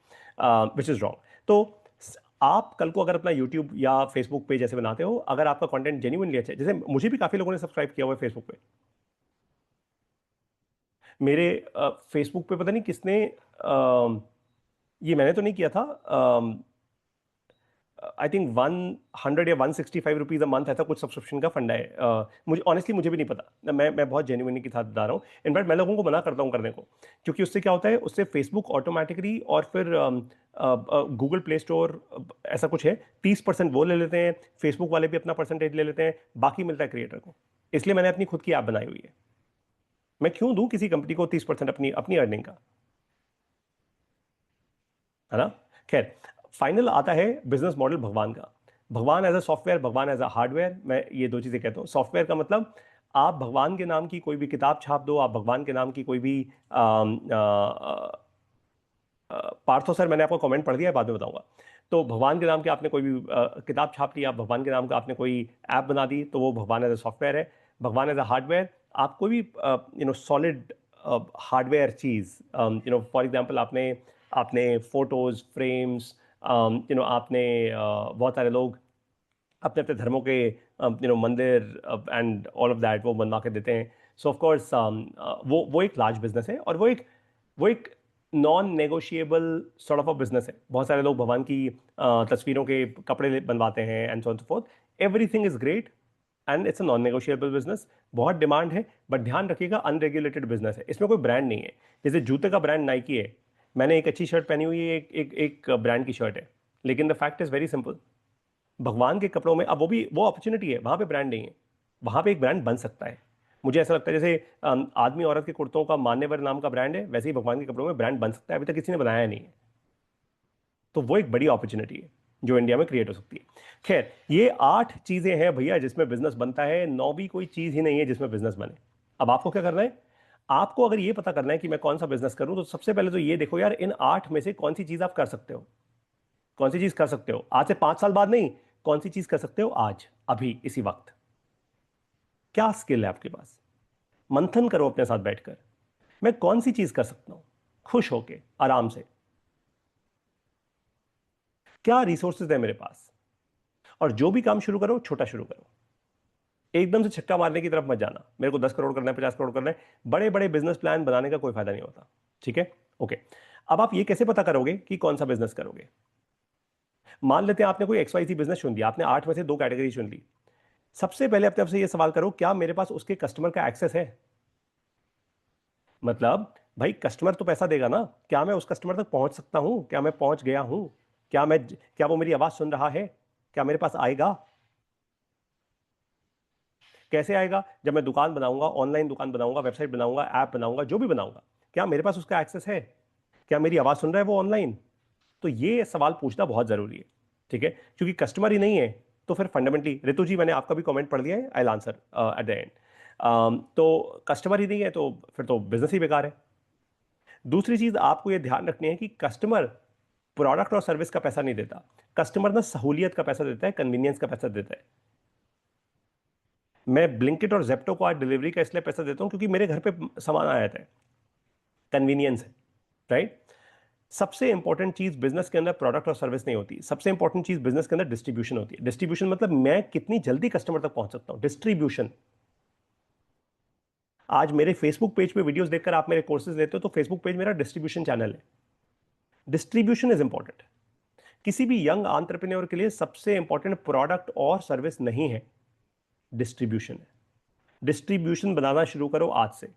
विच इज रॉन्ग। तो आप कल को अगर अपना यूट्यूब या फेसबुक पेज ऐसे बनाते हो, अगर आपका कंटेंट जेन्युइनली अच्छा है, जैसे मुझे भी काफी लोगों ने सब्सक्राइब किया हुआ है फेसबुक पे, मेरे फेसबुक पे पता नहीं किसने, ये मैंने तो नहीं किया था, आई थिंक 100 या 165 रुपीज अ मंथ ऐसा कुछ सब्सक्रिप्शन का फंडा है। मुझे ऑनेस्टली मुझे भी नहीं पता, मैं बहुत जेन्युइनली के साथ बता रहा हूँ। इनफैक्ट मैं लोगों को मना करता हूँ करने को, क्योंकि उससे क्या होता है, उससे फेसबुक ऑटोमेटिकली और फिर गूगल प्ले स्टोर ऐसा कुछ है, 30% वो ले लेते हैं, फेसबुक वाले भी अपना परसेंटेज ले लेते हैं, बाकी मिलता है क्रिएटर को। इसलिए मैंने अपनी खुद की ऐप बनाई हुई है। मैं क्यों दूं किसी कंपनी को 30% अपनी अपनी अर्निंग का, है ना? खैर, फाइनल आता है बिजनेस मॉडल भगवान का। भगवान एज अ सॉफ्टवेयर, भगवान एज अ हार्डवेयर, मैं ये दो चीजें कहता हूँ। सॉफ्टवेयर का मतलब आप भगवान के नाम की कोई भी किताब छाप दो, आप भगवान के नाम की कोई भी पार्थो सर, मैंने आपको कमेंट पढ़ दिया है, बाद में बताऊंगा। तो भगवान के नाम की आपने कोई भी किताब छाप ली, आप भगवान के नाम का आपने कोई ऐप बना दी, तो वो भगवान एज अ सॉफ्टवेयर है। भगवान एज अ हार्डवेयर, आप कोई भी सॉलिड हार्डवेयर चीज, फॉर एग्जांपल आपने आपने फोटोज फ्रेम्स, आपने बहुत सारे लोग अपने अपने धर्मों के मंदिर एंड ऑल ऑफ दैट वो बनवा के देते हैं। सो ऑफ कोर्स वो एक लार्ज बिजनेस है, और वो एक non negotiable sort of a business है। बहुत सारे लोग भगवान की तस्वीरों के कपड़े बनवाते हैं and so on so fourth. Everything is great and it's a non negotiable business. बहुत डिमांड है, बट ध्यान रखिएगा अनरेगुलेटेड बिजनेस है, इसमें कोई ब्रांड नहीं है। जैसे जूते का ब्रांड नाइकी है, मैंने एक अच्छी शर्ट पहनी हुई है, एक ब्रांड की शर्ट है, लेकिन the fact is very simple. भगवान के कपड़ों में, अब वो अपॉर्चुनिटी है, वहां पे ब्रांड नहीं है, वहां पे एक ब्रांड बन सकता है। मुझे ऐसा लगता है जैसे आदमी औरत के कुर्तों का मान्यवर नाम का ब्रांड है, वैसे ही भगवान के कपड़ों में ब्रांड बन सकता है, अभी तक किसी ने बनाया नहीं है। तो वो एक बड़ी अपॉर्चुनिटी है जो इंडिया में क्रिएट हो सकती है। खैर, ये 8 चीजें हैं भैया जिसमें बिजनेस बनता है, 9वीं कोई चीज ही नहीं है जिसमें बिजनेस बने। अब आपको क्या करना है? आपको अगर ये पता करना है कि मैं कौन सा बिजनेस करूं, तो सबसे पहले तो ये देखो यार, इन 8 में से कौन सी चीज आप कर सकते हो। कौन सी चीज कर सकते हो आज से 5 साल बाद नहीं, कौन सी चीज कर सकते हो आज, अभी इसी वक्त। क्या स्किल है आपके पास? मंथन करो अपने साथ बैठकर, मैं कौन सी चीज कर सकता हूं खुश होके, आराम से। क्या रिसोर्सेज है मेरे पास? और जो भी काम शुरू करो, छोटा शुरू करो। एकदम से छक्का मारने की तरफ मत जाना, मेरे को 10 करोड़ करना है, 50 करोड़ करना है। बड़े बड़े बिजनेस प्लान बनाने का कोई फायदा नहीं होता। ठीक है, ओके। अब आप ये कैसे पता करोगे कि कौन सा बिजनेस करोगे? मान लेते हैं आपने कोई XYZ बिजनेस चुन लिया, आपने 8 में से 2 कैटेगरी चुन ली। सबसे पहले अपने आप से ये सवाल करो, क्या मेरे पास उसके कस्टमर का एक्सेस है? मतलब भाई, कस्टमर तो पैसा देगा ना, क्या मैं उस कस्टमर तक पहुंच सकता हूं? क्या मैं पहुंच गया हूं? क्या वो मेरी आवाज सुन रहा है? क्या मेरे पास आएगा? कैसे आएगा? जब मैं दुकान बनाऊंगा, ऑनलाइन दुकान बनाऊंगा, वेबसाइट बनाऊंगा, ऐप बनाऊंगा, जो भी बनाऊंगा, क्या मेरे पास उसका एक्सेस है? क्या मेरी आवाज सुन रहा है वो ऑनलाइन? तो ये सवाल पूछना बहुत जरूरी है। ठीक है, क्योंकि कस्टमर ही नहीं है तो फिर फंडामेंटली, रितु जी मैंने आपका भी कमेंट पढ़ लिया है, I answer at the end. तो कस्टमर ही नहीं है तो फिर तो बिजनेस ही बेकार है। दूसरी चीज आपको यह ध्यान रखनी है कि कस्टमर प्रोडक्ट और सर्विस का पैसा नहीं देता, कस्टमर ना सहूलियत का पैसा देता है, कन्वीनियंस का पैसा देता है। मैं ब्लिंकिट और जेप्टो को आज डिलीवरी का इसलिए पैसा देता हूं क्योंकि मेरे घर पे सामान आ जाता है, कन्वीनियंस है, राइट? सबसे इंपॉर्टेंट चीज बिजनेस के अंदर प्रोडक्ट और सर्विस नहीं होती, सबसे इंपॉर्टेंट चीज बिजनेस के अंदर डिस्ट्रीब्यूशन होती है। डिस्ट्रीब्यूशन मतलब मैं कितनी जल्दी कस्टमर तक पहुंच सकता हूं, डिस्ट्रीब्यूशन। आज मेरे फेसबुक पेज पे वीडियोस देखकर आप मेरे कोर्सेज लेते हो तो फेसबुक पेज मेरा डिस्ट्रीब्यूशन चैनल है। Distribution is important. किसी भी यंग एंटरप्रेन्योर के लिए सबसे इंपॉर्टेंट प्रोडक्ट और सर्विस नहीं है, डिस्ट्रीब्यूशन है। डिस्ट्रीब्यूशन बनाना शुरू करो आज से।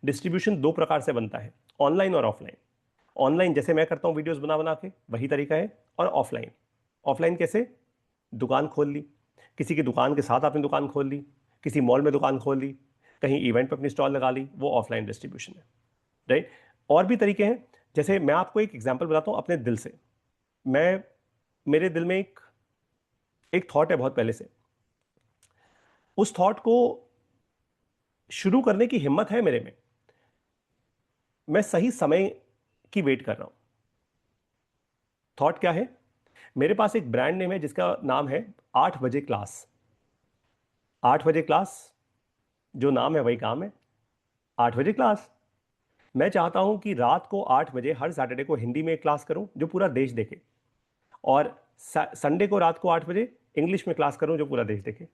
डिस्ट्रीब्यूशन दो प्रकार से बनता है, ऑनलाइन और ऑफलाइन। ऑनलाइन जैसे मैं करता हूं वीडियोस बना बना के, वही तरीका है। और ऑफलाइन, ऑफलाइन कैसे? दुकान खोल ली, किसी की दुकान के साथ आपने दुकान खोल ली, किसी मॉल में दुकान खोल ली, कहीं इवेंट पे अपनी स्टॉल लगा ली, वो ऑफलाइन डिस्ट्रीब्यूशन है, राइट। और भी तरीके हैं, जैसे मैं आपको एक एग्जांपल बताता हूं अपने दिल से। मैं, मेरे दिल में एक एक थॉट है बहुत पहले से। उस थॉट को शुरू करने की हिम्मत है मेरे में। मैं सही समय की वेट कर रहा हूं। थॉट क्या है? मेरे पास एक ब्रांड नेम है जिसका नाम है 8 बजे क्लास। 8 बजे क्लास, जो नाम है वही काम है, 8 बजे क्लास। मैं चाहता हूं कि रात को 8 बजे हर सैटरडे को हिंदी में एक क्लास करूं जो पूरा देश देखे, और संडे को रात को 8 बजे इंग्लिश में क्लास करूं जो पूरा देश देखे।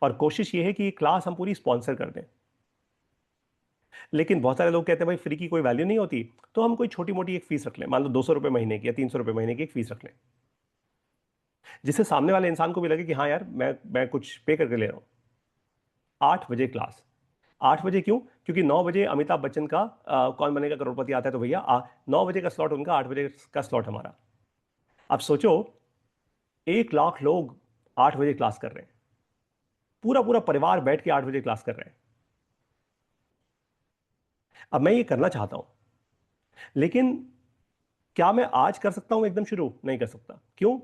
और कोशिश ये है कि ये क्लास हम पूरी स्पॉन्सर कर दें। लेकिन बहुत सारे लोग कहते हैं भाई फ्री की कोई वैल्यू नहीं होती, तो हम कोई छोटी मोटी एक फीस रख लें, मान लो 200 रुपये महीने की या 300 रुपये महीने की एक फीस रख लें, जिससे सामने वाले इंसान को भी लगे कि हाँ यार मैं कुछ पे करके ले रहा हूं। 8 बजे क्लास। 8 बजे क्यों? क्योंकि 9 बजे अमिताभ बच्चन का कौन बनेगा करोड़पति आता है, तो भैया 9 बजे का स्लॉट उनका, 8 बजे का स्लॉट हमारा। अब सोचो, 1 लाख लोग 8 बजे क्लास कर रहे हैं, पूरा पूरा परिवार बैठ के 8 बजे क्लास कर रहे हैं। अब मैं ये करना चाहता हूं, लेकिन क्या मैं आज कर सकता हूं एकदम शुरू? नहीं कर सकता। क्यों?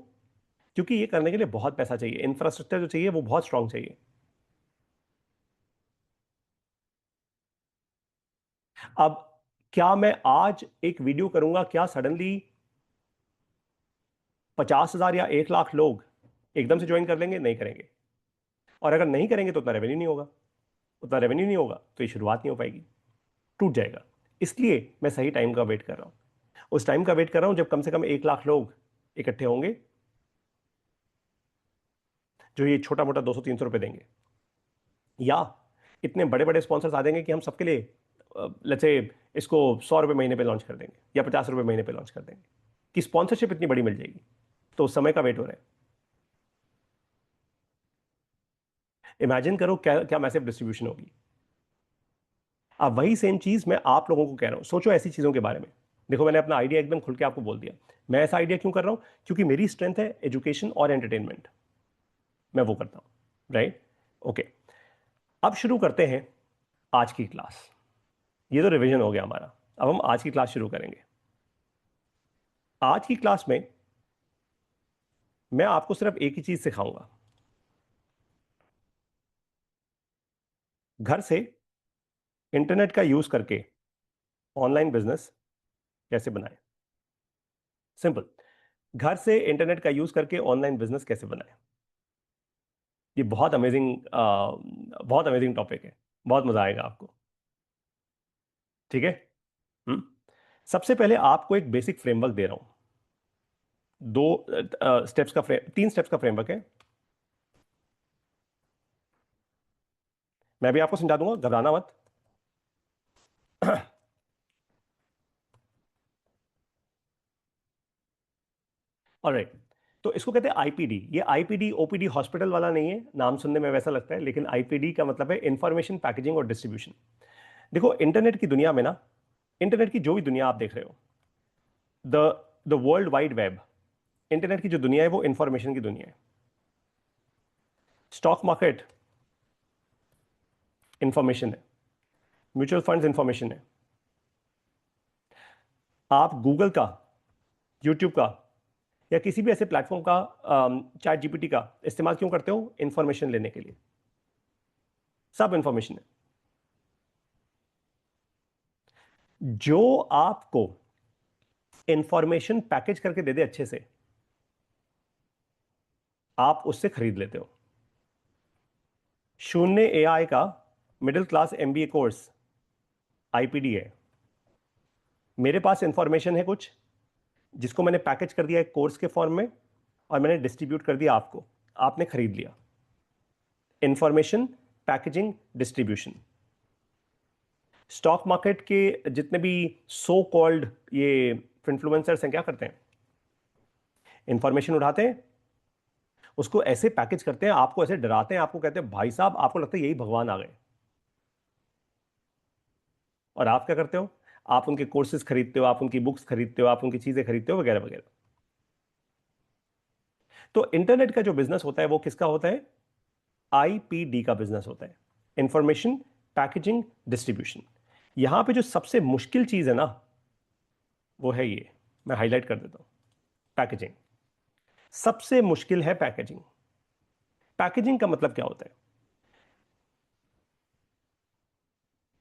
क्योंकि ये करने के लिए बहुत पैसा चाहिए, इंफ्रास्ट्रक्चर जो चाहिए वो बहुत स्ट्रांग चाहिए। अब क्या मैं आज एक वीडियो करूंगा, क्या सडनली 50,000 या 1 लाख लोग एकदम से ज्वाइन कर लेंगे? नहीं करेंगे। और अगर नहीं करेंगे तो उतना रेवेन्यू नहीं होगा। उतना रेवेन्यू नहीं होगा तो ये शुरुआत नहीं हो पाएगी, टूट जाएगा। इसलिए मैं सही टाइम का वेट कर रहा हूं। उस टाइम का वेट कर रहा हूं जब कम से कम 1 लाख लोग इकट्ठे होंगे, जो ये छोटा मोटा 200-300 रुपए देंगे, या इतने बड़े बड़े स्पॉन्सर्स आ जाएंगे कि हम सबके लिए लेट्स से इसको 100 रुपये महीने पे लॉन्च कर देंगे या 50 रुपये महीने पे लॉन्च कर देंगे, कि स्पॉन्सरशिप इतनी बड़ी मिल जाएगी। तो उस समय का वेट हो रहा है। इमेजिन करो क्या क्या मैसिव डिस्ट्रीब्यूशन होगी। अब वही सेम चीज मैं आप लोगों को कह रहा हूं, सोचो ऐसी चीजों के बारे में। देखो मैंने अपना आइडिया एकदम खुल के आपको बोल दिया। मैं ऐसा आइडिया क्यों कर रहा हूं? क्योंकि मेरी स्ट्रेंथ है एजुकेशन और एंटरटेनमेंट, मैं वो करता हूं, राइट। ओके, अब शुरू करते हैं आज की क्लास। ये तो रिवीजन हो गया हमारा, अब हम आज की क्लास शुरू करेंगे। आज की क्लास में मैं आपको सिर्फ एक ही चीज सिखाऊंगा, घर से इंटरनेट का यूज करके ऑनलाइन बिजनेस कैसे बनाएं। सिंपल, घर से इंटरनेट का यूज करके ऑनलाइन बिजनेस कैसे बनाएं। ये बहुत अमेजिंग टॉपिक है, बहुत मजा आएगा आपको, ठीक है। हम्म सबसे पहले आपको एक बेसिक फ्रेमवर्क दे रहा हूं। दो स्टेप्स का फ्रेम 3 स्टेप्स का फ्रेमवर्क है। मैं भी आपको समझा दूंगा, घबराना मत। ऑलराइट, तो इसको कहते हैं आईपीडी। ये आईपीडी ओपीडी हॉस्पिटल वाला नहीं है, नाम सुनने में वैसा लगता है, लेकिन आईपीडी का मतलब है इंफॉर्मेशन पैकेजिंग और डिस्ट्रीब्यूशन। देखो इंटरनेट की दुनिया में ना, इंटरनेट की जो भी दुनिया आप देख रहे हो, the the world wide web, internet की जो दुनिया है वो इंफॉर्मेशन की दुनिया है। स्टॉक मार्केट इंफॉर्मेशन है, म्यूचुअल फंड्स इंफॉर्मेशन है। आप गूगल का, यूट्यूब का या किसी भी ऐसे प्लेटफॉर्म का, चैट जीपीटी का इस्तेमाल क्यों करते हो? इंफॉर्मेशन लेने के लिए। सब इंफॉर्मेशन है। जो आपको इंफॉर्मेशन पैकेज करके दे दे अच्छे से, आप उससे खरीद लेते हो। शून्य एआई का middle class MBA course IPD है। मेरे पास इंफॉर्मेशन है कुछ, जिसको मैंने पैकेज कर दिया एक कोर्स के फॉर्म में, और मैंने डिस्ट्रीब्यूट कर दिया आपको, आपने खरीद लिया। Information packaging, distribution. Stock market के जितने भी सो कॉल्ड ये इन्फ्लुएंसर्स हैं क्या करते हैं? इंफॉर्मेशन उठाते हैं, उसको ऐसे पैकेज करते हैं, आपको ऐसे डराते हैं, आपको कहते हैं भाई साहब आपको लगता है यही भगवान आ गए, और आप क्या करते हो? आप उनके कोर्सेज खरीदते हो, आप उनकी बुक्स खरीदते हो, आप उनकी चीजें खरीदते हो, वगैरह वगैरह। तो इंटरनेट का जो बिजनेस होता है वो किसका होता है? आईपीडी का बिजनेस होता है, इंफॉर्मेशन पैकेजिंग डिस्ट्रीब्यूशन। यहां पे जो सबसे मुश्किल चीज है ना, वो है ये, मैं हाईलाइट कर देता हूं, पैकेजिंग। सबसे मुश्किल है पैकेजिंग। पैकेजिंग का मतलब क्या होता है?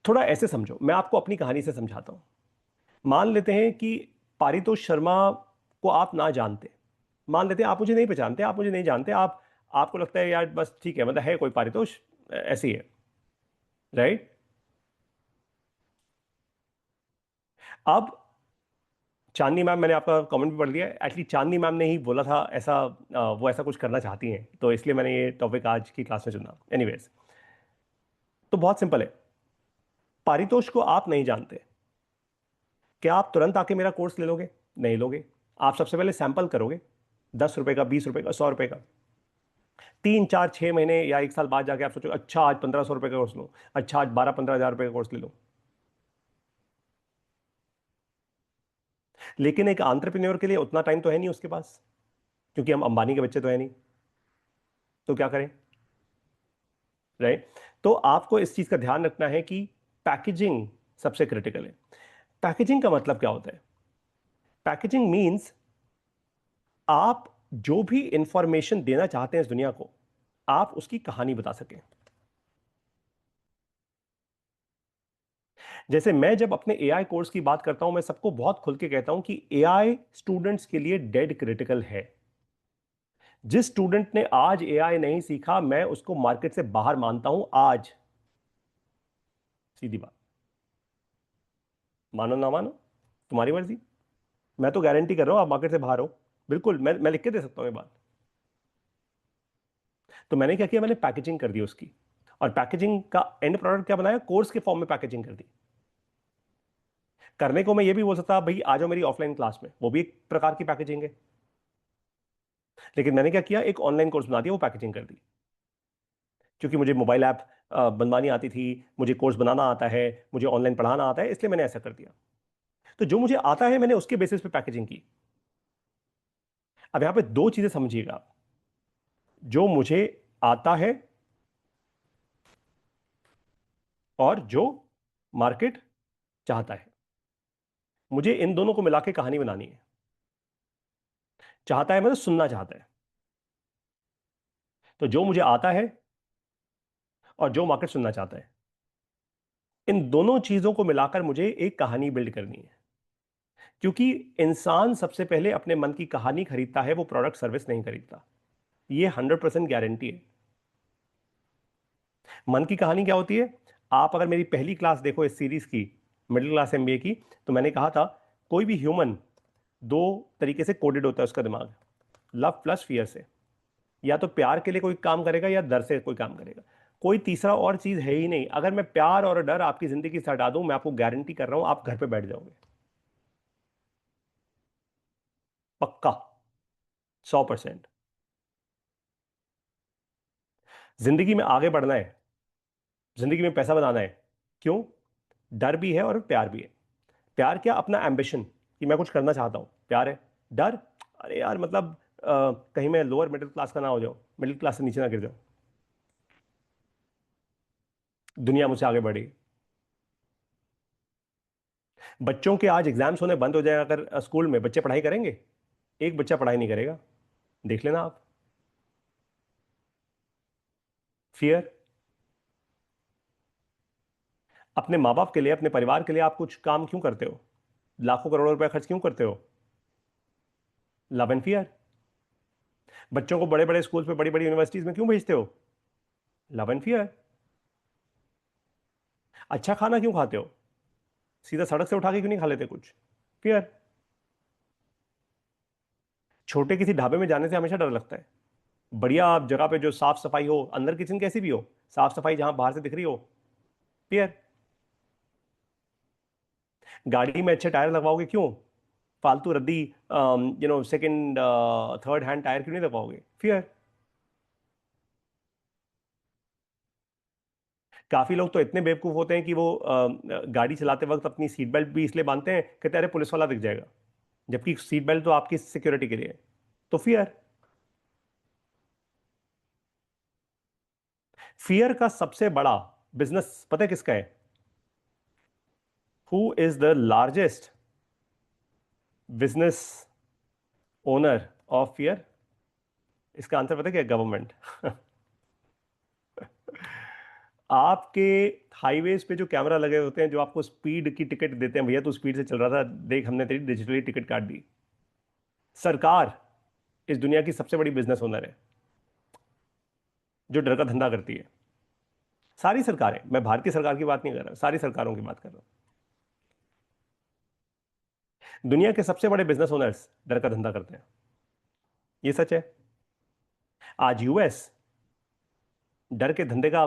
थोड़ा ऐसे समझो, मैं आपको अपनी कहानी से समझाता हूं। मान लेते हैं कि पारितोष शर्मा को आप ना जानते, मान लेते हैं आप मुझे नहीं पहचानते, आप मुझे नहीं जानते, आप आपको लगता है यार बस ठीक है, मतलब है कोई पारितोष, ऐसी है, राइट? अब चांदनी मैम, मैंने आपका कमेंट भी पढ़ लिया, एक्चुअली चांदनी मैम ने ही बोला था ऐसा, वो ऐसा कुछ करना चाहती हैं, तो इसलिए मैंने ये टॉपिक आज की क्लास में चुना। एनीवेज, तो बहुत सिंपल है, पारितोष को आप नहीं जानते, क्या आप तुरंत आके मेरा कोर्स ले लोगे? नहीं लोगे। आप सबसे पहले सैंपल करोगे, 10 रुपए का, 20 रुपए का, 100 रुपए का। 3 4 6 महीने या 1 साल बाद जाके आप सोचो अच्छा आज 1500 रुपए का कोर्स लो, अच्छा आज 12 15 हजार रुपए का कोर्स ले लो। लेकिन एक एंटरप्रेन्योर के लिए उतना टाइम तो है नहीं उसके पास, क्योंकि हम अंबानी के बच्चे तो है नहीं, तो क्या करें, राइट? तो आपको इस चीज का ध्यान रखना है कि पैकेजिंग सबसे क्रिटिकल है। पैकेजिंग का मतलब क्या होता है? पैकेजिंग मींस आप जो भी इंफॉर्मेशन देना चाहते हैं इस दुनिया को, आप उसकी कहानी बता सकें। जैसे मैं जब अपने एआई कोर्स की बात करता हूं, मैं सबको बहुत खुल के कहता हूं कि एआई स्टूडेंट्स के लिए डेड क्रिटिकल है। जिस स्टूडेंट ने आज एआई नहीं सीखा, मैं उसको मार्केट से बाहर मानता हूं आज, सीधी बात। मानो ना मानो, तुम्हारी मर्जी। मैं तो गारंटी कर रहा हूं आप मार्केट से बाहर हो, बिल्कुल, मैं लिख के दे सकता हूं ये बात। तो मैंने क्या किया, मैंने पैकेजिंग कर दी उसकी, और पैकेजिंग का एंड प्रोडक्ट क्या बनाया? कोर्स के फॉर्म में पैकेजिंग कर दी। करने को मैं ये भी बोल सकता भाई आ जाओ मेरी ऑफलाइन क्लास में, वो भी एक प्रकार की पैकेजिंग है। लेकिन मैंने क्या किया, एक ऑनलाइन कोर्स बना दिया, वो पैकेजिंग कर दी। क्योंकि मुझे मोबाइल ऐप बनवानी आती थी, मुझे कोर्स बनाना आता है, मुझे ऑनलाइन पढ़ाना आता है, इसलिए मैंने ऐसा कर दिया। तो जो मुझे आता है मैंने उसके बेसिस पे पैकेजिंग की। अब यहां पे दो चीजें समझिएगा, जो मुझे आता है और जो मार्केट चाहता है, मुझे इन दोनों को मिला के कहानी बनानी है। चाहता है मतलब सुनना चाहता है। तो जो मुझे आता है और जो मार्केट सुनना चाहता है, इन दोनों चीजों को मिलाकर मुझे एक कहानी बिल्ड करनी है। क्योंकि इंसान सबसे पहले अपने मन की कहानी खरीदता है, वो प्रोडक्ट सर्विस नहीं खरीदता। ये 100% गारंटी है। मन की कहानी क्या होती है? आप अगर मेरी पहली क्लास देखो इस सीरीज की, मिडिल क्लास एमबीए की, तो मैंने कहा था कोई भी ह्यूमन दो तरीके से कोडेड होता है उसका दिमाग, लव प्लस फियर से। या तो प्यार के लिए कोई काम करेगा या डर से कोई काम करेगा, कोई तीसरा और चीज है ही नहीं। अगर मैं प्यार और डर आपकी जिंदगी से हटा दूं, मैं आपको गारंटी कर रहा हूं आप घर पे बैठ जाओगे, पक्का, 100%। जिंदगी में आगे बढ़ना है, जिंदगी में पैसा बनाना है, क्यों? डर भी है और प्यार भी है। प्यार क्या? अपना एम्बिशन, कि मैं कुछ करना चाहता हूं, प्यार है। डर, अरे यार मतलब कहीं मैं लोअर मिडिल क्लास का ना हो जाऊं, मिडिल क्लास से नीचे ना गिर जाऊं, दुनिया मुझसे आगे बढ़ेगी। बच्चों के आज एग्जाम्स होने बंद हो जाए, अगर स्कूल में बच्चे पढ़ाई करेंगे? एक बच्चा पढ़ाई नहीं करेगा, देख लेना आप। फियर। अपने माँ बाप के लिए, अपने परिवार के लिए आप कुछ काम क्यों करते हो? लाखों करोड़ों रुपए खर्च क्यों करते हो? Love and fear. बच्चों को बड़े बड़े स्कूल पे, बड़ी बड़ी यूनिवर्सिटीज में क्यों भेजते हो? Love and fear. अच्छा खाना क्यों खाते हो? सीधा सड़क से उठा के क्यों नहीं खा लेते कुछ? फियर। छोटे किसी ढाबे में जाने से हमेशा डर लगता है, बढ़िया जगह पे जो साफ सफाई हो, अंदर किचन कैसी भी हो, साफ सफाई जहां बाहर से दिख रही हो, फियर। गाड़ी में अच्छे टायर लगवाओगे क्यों? फालतू रद्दी सेकंड थर्ड हैंड टायर क्यों नहीं लगवाओगे? फियर। काफी लोग तो इतने बेवकूफ होते हैं कि वो गाड़ी चलाते वक्त अपनी सीट बेल्ट भी इसलिए बांधते हैं, कहते हैं अरे पुलिस वाला दिख जाएगा, जबकि सीट बेल्ट तो आपकी सिक्योरिटी के लिए है। तो फियर। फियर का सबसे बड़ा बिजनेस पता है किसका है? Who is the largest business owner of fear? इसका आंसर पता है क्या? गवर्नमेंट। आपके हाईवेज पे जो कैमरा लगे होते हैं, जो आपको स्पीड की टिकट देते हैं, भैया तू स्पीड से चल रहा था, देख हमने तेरी डिजिटली टिकट काट दी। सरकार इस दुनिया की सबसे बड़ी बिजनेस ओनर है जो डर का धंधा करती है। सारी सरकारें, मैं भारतीय सरकार की बात नहीं कर रहा, सारी सरकारों की बात कर रहा हूं। दुनिया के सबसे बड़े बिजनेस ओनर्स डर का धंधा करते हैं, ये सच है। आज यूएस डर के धंधे का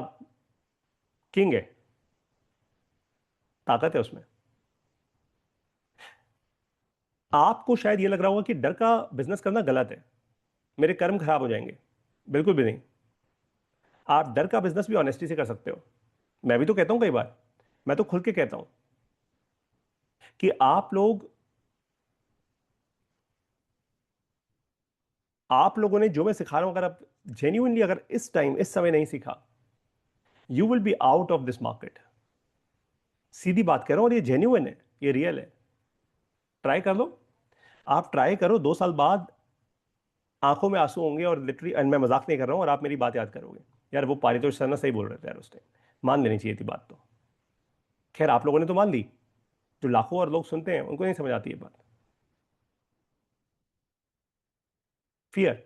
किंग है, ताकत है उसमें। आपको शायद ये लग रहा होगा कि डर का बिजनेस करना गलत है, मेरे कर्म खराब हो जाएंगे। बिल्कुल भी नहीं। आप डर का बिजनेस भी ऑनेस्टी से कर सकते हो। मैं भी तो कहता हूं कई बार, मैं तो खुल के कहता हूं कि आप लोगों ने जो मैं सिखा रहा हूं, अगर आप जेन्युइनली अगर इस टाइम इस समय नहीं सीखा, you will be out of this market. सीधी बात कह रहा हूं, और ये जेन्युइन है, ये रियल है। ट्राई कर लो। आप ट्राई करो, 2 साल बाद आंखों में आंसू होंगे, और लिटरली, एंड मैं मजाक नहीं कर रहा हूं, और आप मेरी बात याद करोगे, यार वो पारितोष सर ना सही बोल रहे थे यार उस टाइम, मान लेनी चाहिए थी बात तो। खैर आप लोगों ने तो मान ली, जो लाखों और लोग सुनते हैं उनको नहीं समझ आती है बात। फियर।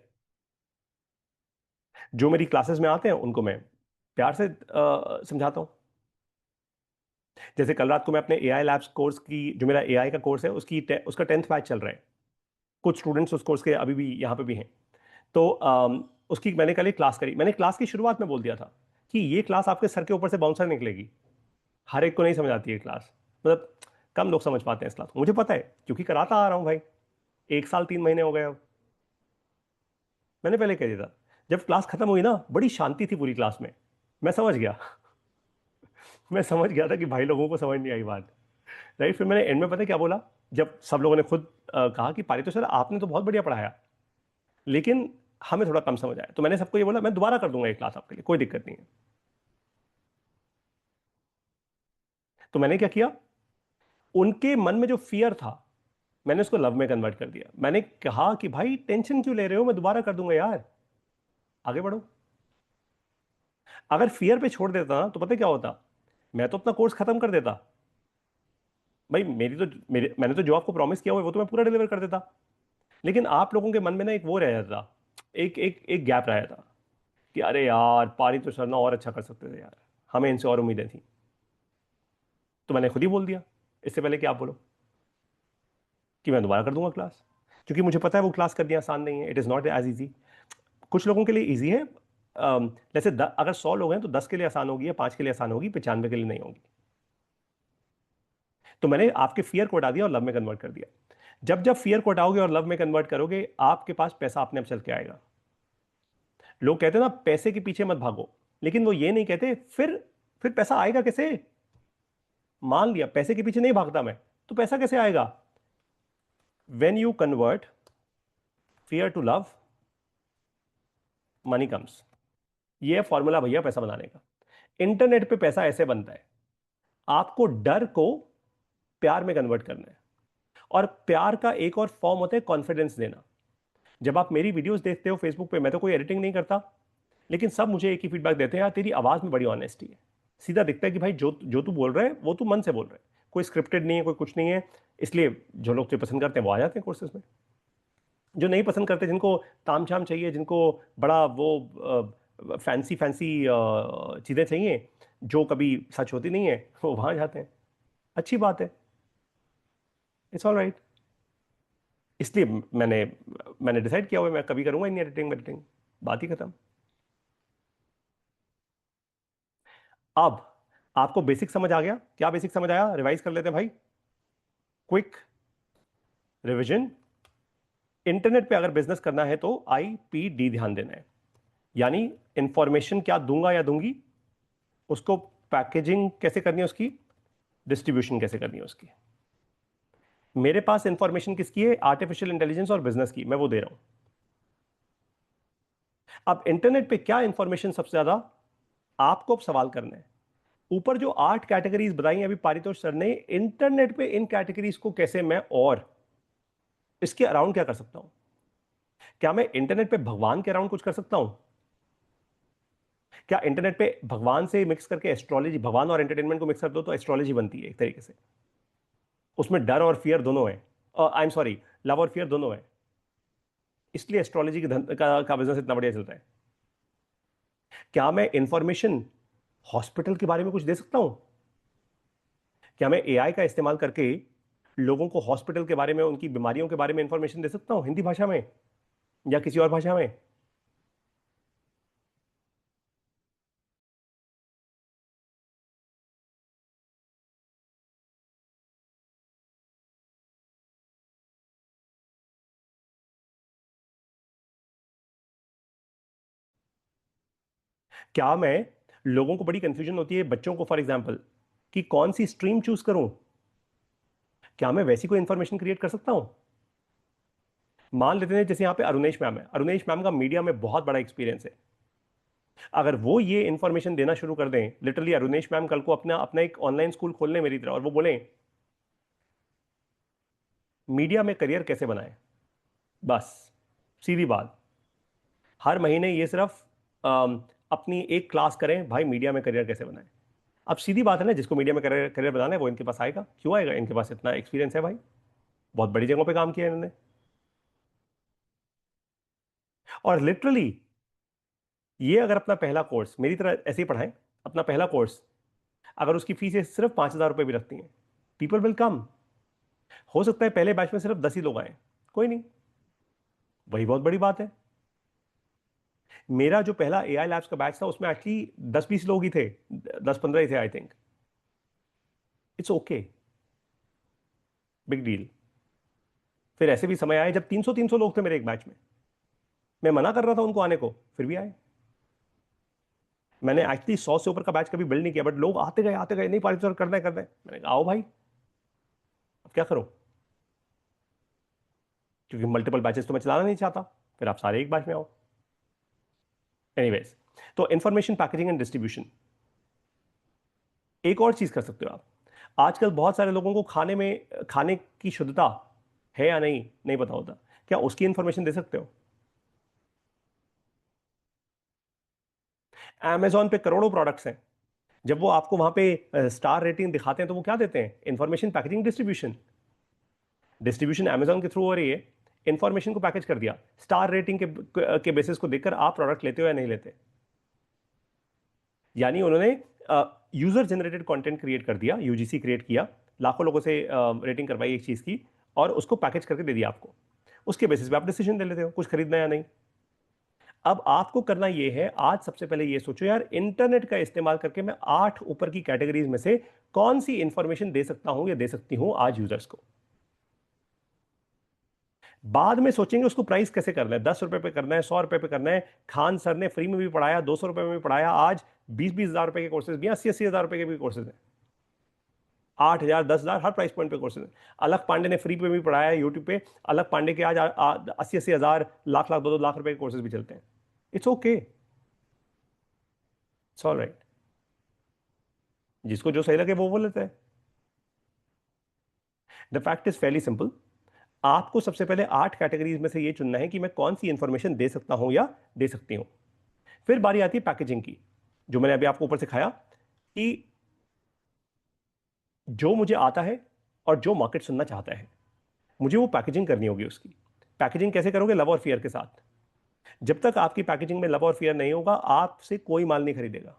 जो मेरी क्लासेस में आते हैं उनको मैं प्यार से समझाता हूं। जैसे कल रात को मैं अपने एआई लैब्स कोर्स की, जो मेरा एआई का कोर्स है, उसका 10th बैच चल रहा है। कुछ स्टूडेंट्स उस कोर्स के अभी भी यहाँ पे भी हैं। तो उसकी मैंने कल एक क्लास करी। मैंने क्लास की शुरुआत में बोल दिया था कि ये क्लास आपके सर के ऊपर से बाउंसर निकलेगी। हर एक को नहीं समझ आती है क्लास, मतलब कम लोग समझ पाते हैं इस क्लास को, मुझे पता है क्योंकि कराता आ रहा हूँ भाई। 1 साल 3 महीने हो गए अब। मैंने पहले कह दिया था। जब क्लास खत्म हुई ना, बड़ी शांति थी पूरी क्लास में। मैं समझ गया। मैं समझ गया था कि भाई लोगों को समझ नहीं आई बात। राइट, फिर मैंने एंड में पता है क्या बोला? जब सब लोगों ने खुद कहा कि पारितो सर आपने तो बहुत बढ़िया पढ़ाया, लेकिन हमें थोड़ा कम समझ आया, तो मैंने सबको ये बोला मैं दोबारा कर दूंगा ये क्लास आपके लिए, कोई दिक्कत नहीं है। तो मैंने क्या किया, उनके मन में जो फियर था, मैंने उसको लव में कन्वर्ट कर दिया। मैंने कहा कि भाई टेंशन क्यों ले रहे हो, मैं दोबारा कर दूंगा यार, आगे बढ़ो। अगर फियर पे छोड़ देता ना, तो पता है क्या होता? मैं तो अपना कोर्स खत्म कर देता। भाई मैंने तो जो आपको प्रॉमिस किया हुआ है वो तो मैं पूरा डिलीवर कर देता। लेकिन आप लोगों के मन में ना एक वो रह जाता, एक एक एक गैप रह जाता कि अरे यार पारी तो सर ना और अच्छा कर सकते थे यार, हमें इनसे और उम्मीदें थी। तो मैंने खुद ही बोल दिया इससे पहले कि आप बोलो, कि मैं दोबारा कर दूंगा क्लास। क्योंकि मुझे पता है वो क्लास करनी आसान नहीं है, it is not as easy. कुछ लोगों के लिए ईजी है। जैसे अगर 100 लोग हैं तो 10 के लिए आसान होगी, या 5 के लिए आसान होगी, 95 के लिए नहीं होगी। तो मैंने आपके फियर को हटा दिया और लव में कन्वर्ट कर दिया। जब जब फियर को हटाओगे और लव में कन्वर्ट करोगे, आपके पास पैसा अपने आप चल के आएगा। लोग कहते हैं ना पैसे के पीछे मत भागो, लेकिन वो ये नहीं कहते फिर पैसा आएगा कैसे? मान लिया पैसे के पीछे नहीं भागता मैं, तो पैसा कैसे आएगा? When you convert fear to love, money comes. ये है फॉर्मूला भैया पैसा बनाने का। इंटरनेट पे पैसा ऐसे बनता है, आपको डर को प्यार में कन्वर्ट करना है। और प्यार का एक और फॉर्म होता है कॉन्फिडेंस देना। जब आप मेरी वीडियोस देखते हो फेसबुक पे, मैं तो कोई एडिटिंग नहीं करता, लेकिन सब मुझे एक ही फीडबैक देते हैं, यार तेरी आवाज में बड़ी ऑनेस्टी है। सीधा दिखता है कि भाई जो जो तू बोल रहा है वो तू मन से बोल रहा है, कोई स्क्रिप्टेड नहीं है, कोई कुछ नहीं है। इसलिए जो लोग तुझे पसंद करते हैं वो आ जाते हैं कोर्सेज में। जो नहीं पसंद करते, जिनको तामझाम चाहिए, जिनको बड़ा वो फैंसी फैंसी चीज़ें चाहिए जो कभी सच होती नहीं है, वो वहां जाते हैं। अच्छी बात है, इट्स ऑल राइट। इसलिए मैंने मैंने डिसाइड किया हुआ है मैं कभी करूंगा नहीं एडिटिंग एडिटिंग। बात ही खत्म। अब आपको बेसिक समझ आ गया? क्या बेसिक समझ आया? रिवाइज कर लेते हैं भाई, क्विक रिवीजन। इंटरनेट पे अगर बिजनेस करना है तो IPD ध्यान देना है, यानी इंफॉर्मेशन क्या दूंगा या दूंगी, उसको पैकेजिंग कैसे करनी है उसकी, डिस्ट्रीब्यूशन कैसे करनी है उसकी। मेरे पास इंफॉर्मेशन किसकी है? आर्टिफिशियल इंटेलिजेंस और बिजनेस की, मैं वो दे रहा हूं। अब इंटरनेट पे क्या इंफॉर्मेशन सबसे ज्यादा, आपको अब सवाल करना है। ऊपर जो 8 कैटेगरीज बताई अभी पारितोष सर ने, इंटरनेट पे इन कैटेगरीज को कैसे मैं और इसके अराउंड क्या कर सकता हूं? क्या मैं इंटरनेट पे भगवान के अराउंड कुछ कर सकता हूं? क्या इंटरनेट पे भगवान से मिक्स करके एस्ट्रोलॉजी, भगवान और एंटरटेनमेंट को मिक्स कर दो तो एस्ट्रोलॉजी बनती है एक तरीके से? उसमें डर और फियर दोनों है, आई एम सॉरी, लव और फियर दोनों है, इसलिए एस्ट्रोलॉजी का बिजनेस इतना बढ़िया चलता है। क्या मैं इंफॉर्मेशन हॉस्पिटल के बारे में कुछ दे सकता हूं? क्या मैं AI का इस्तेमाल करके लोगों को हॉस्पिटल के बारे में, उनकी बीमारियों के बारे में इंफॉर्मेशन दे सकता हूं, हिंदी भाषा में या किसी और भाषा में? क्या मैं, लोगों को बड़ी कंफ्यूजन होती है, बच्चों को फॉर एग्जांपल, कि कौन सी स्ट्रीम चूज करूं, क्या मैं वैसी कोई इंफॉर्मेशन क्रिएट कर सकता हूं? मान लेते हैं जैसे यहां पे अरुणेश मैम है, अरुणेश मैम का मीडिया में बहुत बड़ा एक्सपीरियंस है। अगर वो ये इंफॉर्मेशन देना शुरू कर दें, लिटरली अरुणेश मैम कल को अपना अपना एक ऑनलाइन स्कूल खोलने मेरी तरह, और वो बोले मीडिया में करियर कैसे बनाएं, बस सीधी बात, हर महीने ये सिर्फ अपनी एक क्लास करें भाई, मीडिया में करियर कैसे बनाएं। अब सीधी बात है ना, जिसको मीडिया में करियर करियर बनाना है वो इनके पास आएगा, क्यों आएगा? इनके पास इतना एक्सपीरियंस है भाई, बहुत बड़ी जगहों पे काम किया है इन्होंने। और लिटरली ये अगर अपना पहला कोर्स मेरी तरह ऐसे ही पढ़ाएं, अपना पहला कोर्स, अगर उसकी फीस ये सिर्फ 5,000 रुपए भी रखती हैं, पीपल विल कम। हो सकता है पहले बैच में सिर्फ 10 ही लोग आए, कोई नहीं, वही बहुत बड़ी बात है। मेरा जो पहला AI लैब्स का बैच था उसमें एक्चुअली 10-20 लोग ही थे, 10-15 ही थे I think. It's okay, big deal. फिर ऐसे भी समय आए जब 300-300 लोग थे मेरे एक बैच में, मैं मना कर रहा था उनको आने को, फिर भी आए। मैंने एक्चुअली 100 से ऊपर का बैच कभी बिल्ड नहीं किया, बट लोग आते गए, नहीं पार्टिसिपेट करना है करना है, मैंने कहा आओ भाई, अब क्या करूं, क्योंकि मल्टीपल बैचेस तो मैं चलाना नहीं चाहता, फिर आप सारे एक बैच में आओ। एनीवेज, तो इंफॉर्मेशन पैकेजिंग एंड डिस्ट्रीब्यूशन। एक और चीज कर सकते हो आप, आजकल बहुत सारे लोगों को खाने में, खाने की शुद्धता है या नहीं नहीं पता होता, क्या उसकी इंफॉर्मेशन दे सकते हो? Amazon पे करोड़ों प्रोडक्ट्स हैं, जब वो आपको वहां पे स्टार रेटिंग दिखाते हैं तो वो क्या देते हैं? Information packaging distribution. Distribution Amazon के थ्रू हो रही है, इंफॉर्मेशन को पैकेज कर दिया, स्टार रेटिंग के बेसिस को देखकर आप प्रोडक्ट लेते हो या नहीं लेते। यानी उन्होंने यूजर जनरेटेड कंटेंट क्रिएट कर दिया, UGC क्रिएट किया, लाखों लोगों से रेटिंग करवाई एक चीज की, और उसको पैकेज करके दे दिया आपको, उसके बेसिस पे आप डिसीजन ले लेते हो कुछ खरीदना या नहीं। अब आपको करना यह है, आज सबसे पहले ये सोचो यार, इंटरनेट का इस्तेमाल करके मैं 8 ऊपर की कैटेगरीज में से कौन सी इंफॉर्मेशन दे सकता हूं या दे सकती हूं आज यूजर्स को। बाद में सोचेंगे उसको प्राइस कैसे करना है, 10 रुपए पे करना है, 100 रुपए पे करना है। खान सर ने फ्री में भी पढ़ाया, 200 रुपए में भी पढ़ाया, आज 20-20 हजार रुपए के कोर्सेज भी, 80-80 हजार रुपए के भी कोर्सेज हैं, 8,000 10,000 हर प्राइस पॉइंट पे कोर्सेज हैं। अलग पांडे ने फ्री पे भी पढ़ाया यूट्यूब पे, अलग पांडे के आज 80-80 हजार, लाख लाख 2-2 लाख रुपए के कोर्सेज भी चलते हैं। It's okay, it's all right, जिसको जो सही लगे वो बोल लेते हैं। The fact is fairly simple, आपको सबसे पहले 8 कैटेगरीज में से ये चुनना है कि मैं कौन सी इंफॉर्मेशन दे सकता हूं या दे सकती हूं। फिर बारी आती है पैकेजिंग की, जो मैंने अभी आपको ऊपर सिखाया कि जो मुझे आता है और जो मार्केट सुनना चाहता है, मुझे वो पैकेजिंग करनी होगी उसकी। पैकेजिंग कैसे करोगे? लव और फियर के साथ। जब तक आपकी पैकेजिंग में लव और फियर नहीं होगा, आपसे कोई माल नहीं खरीदेगा,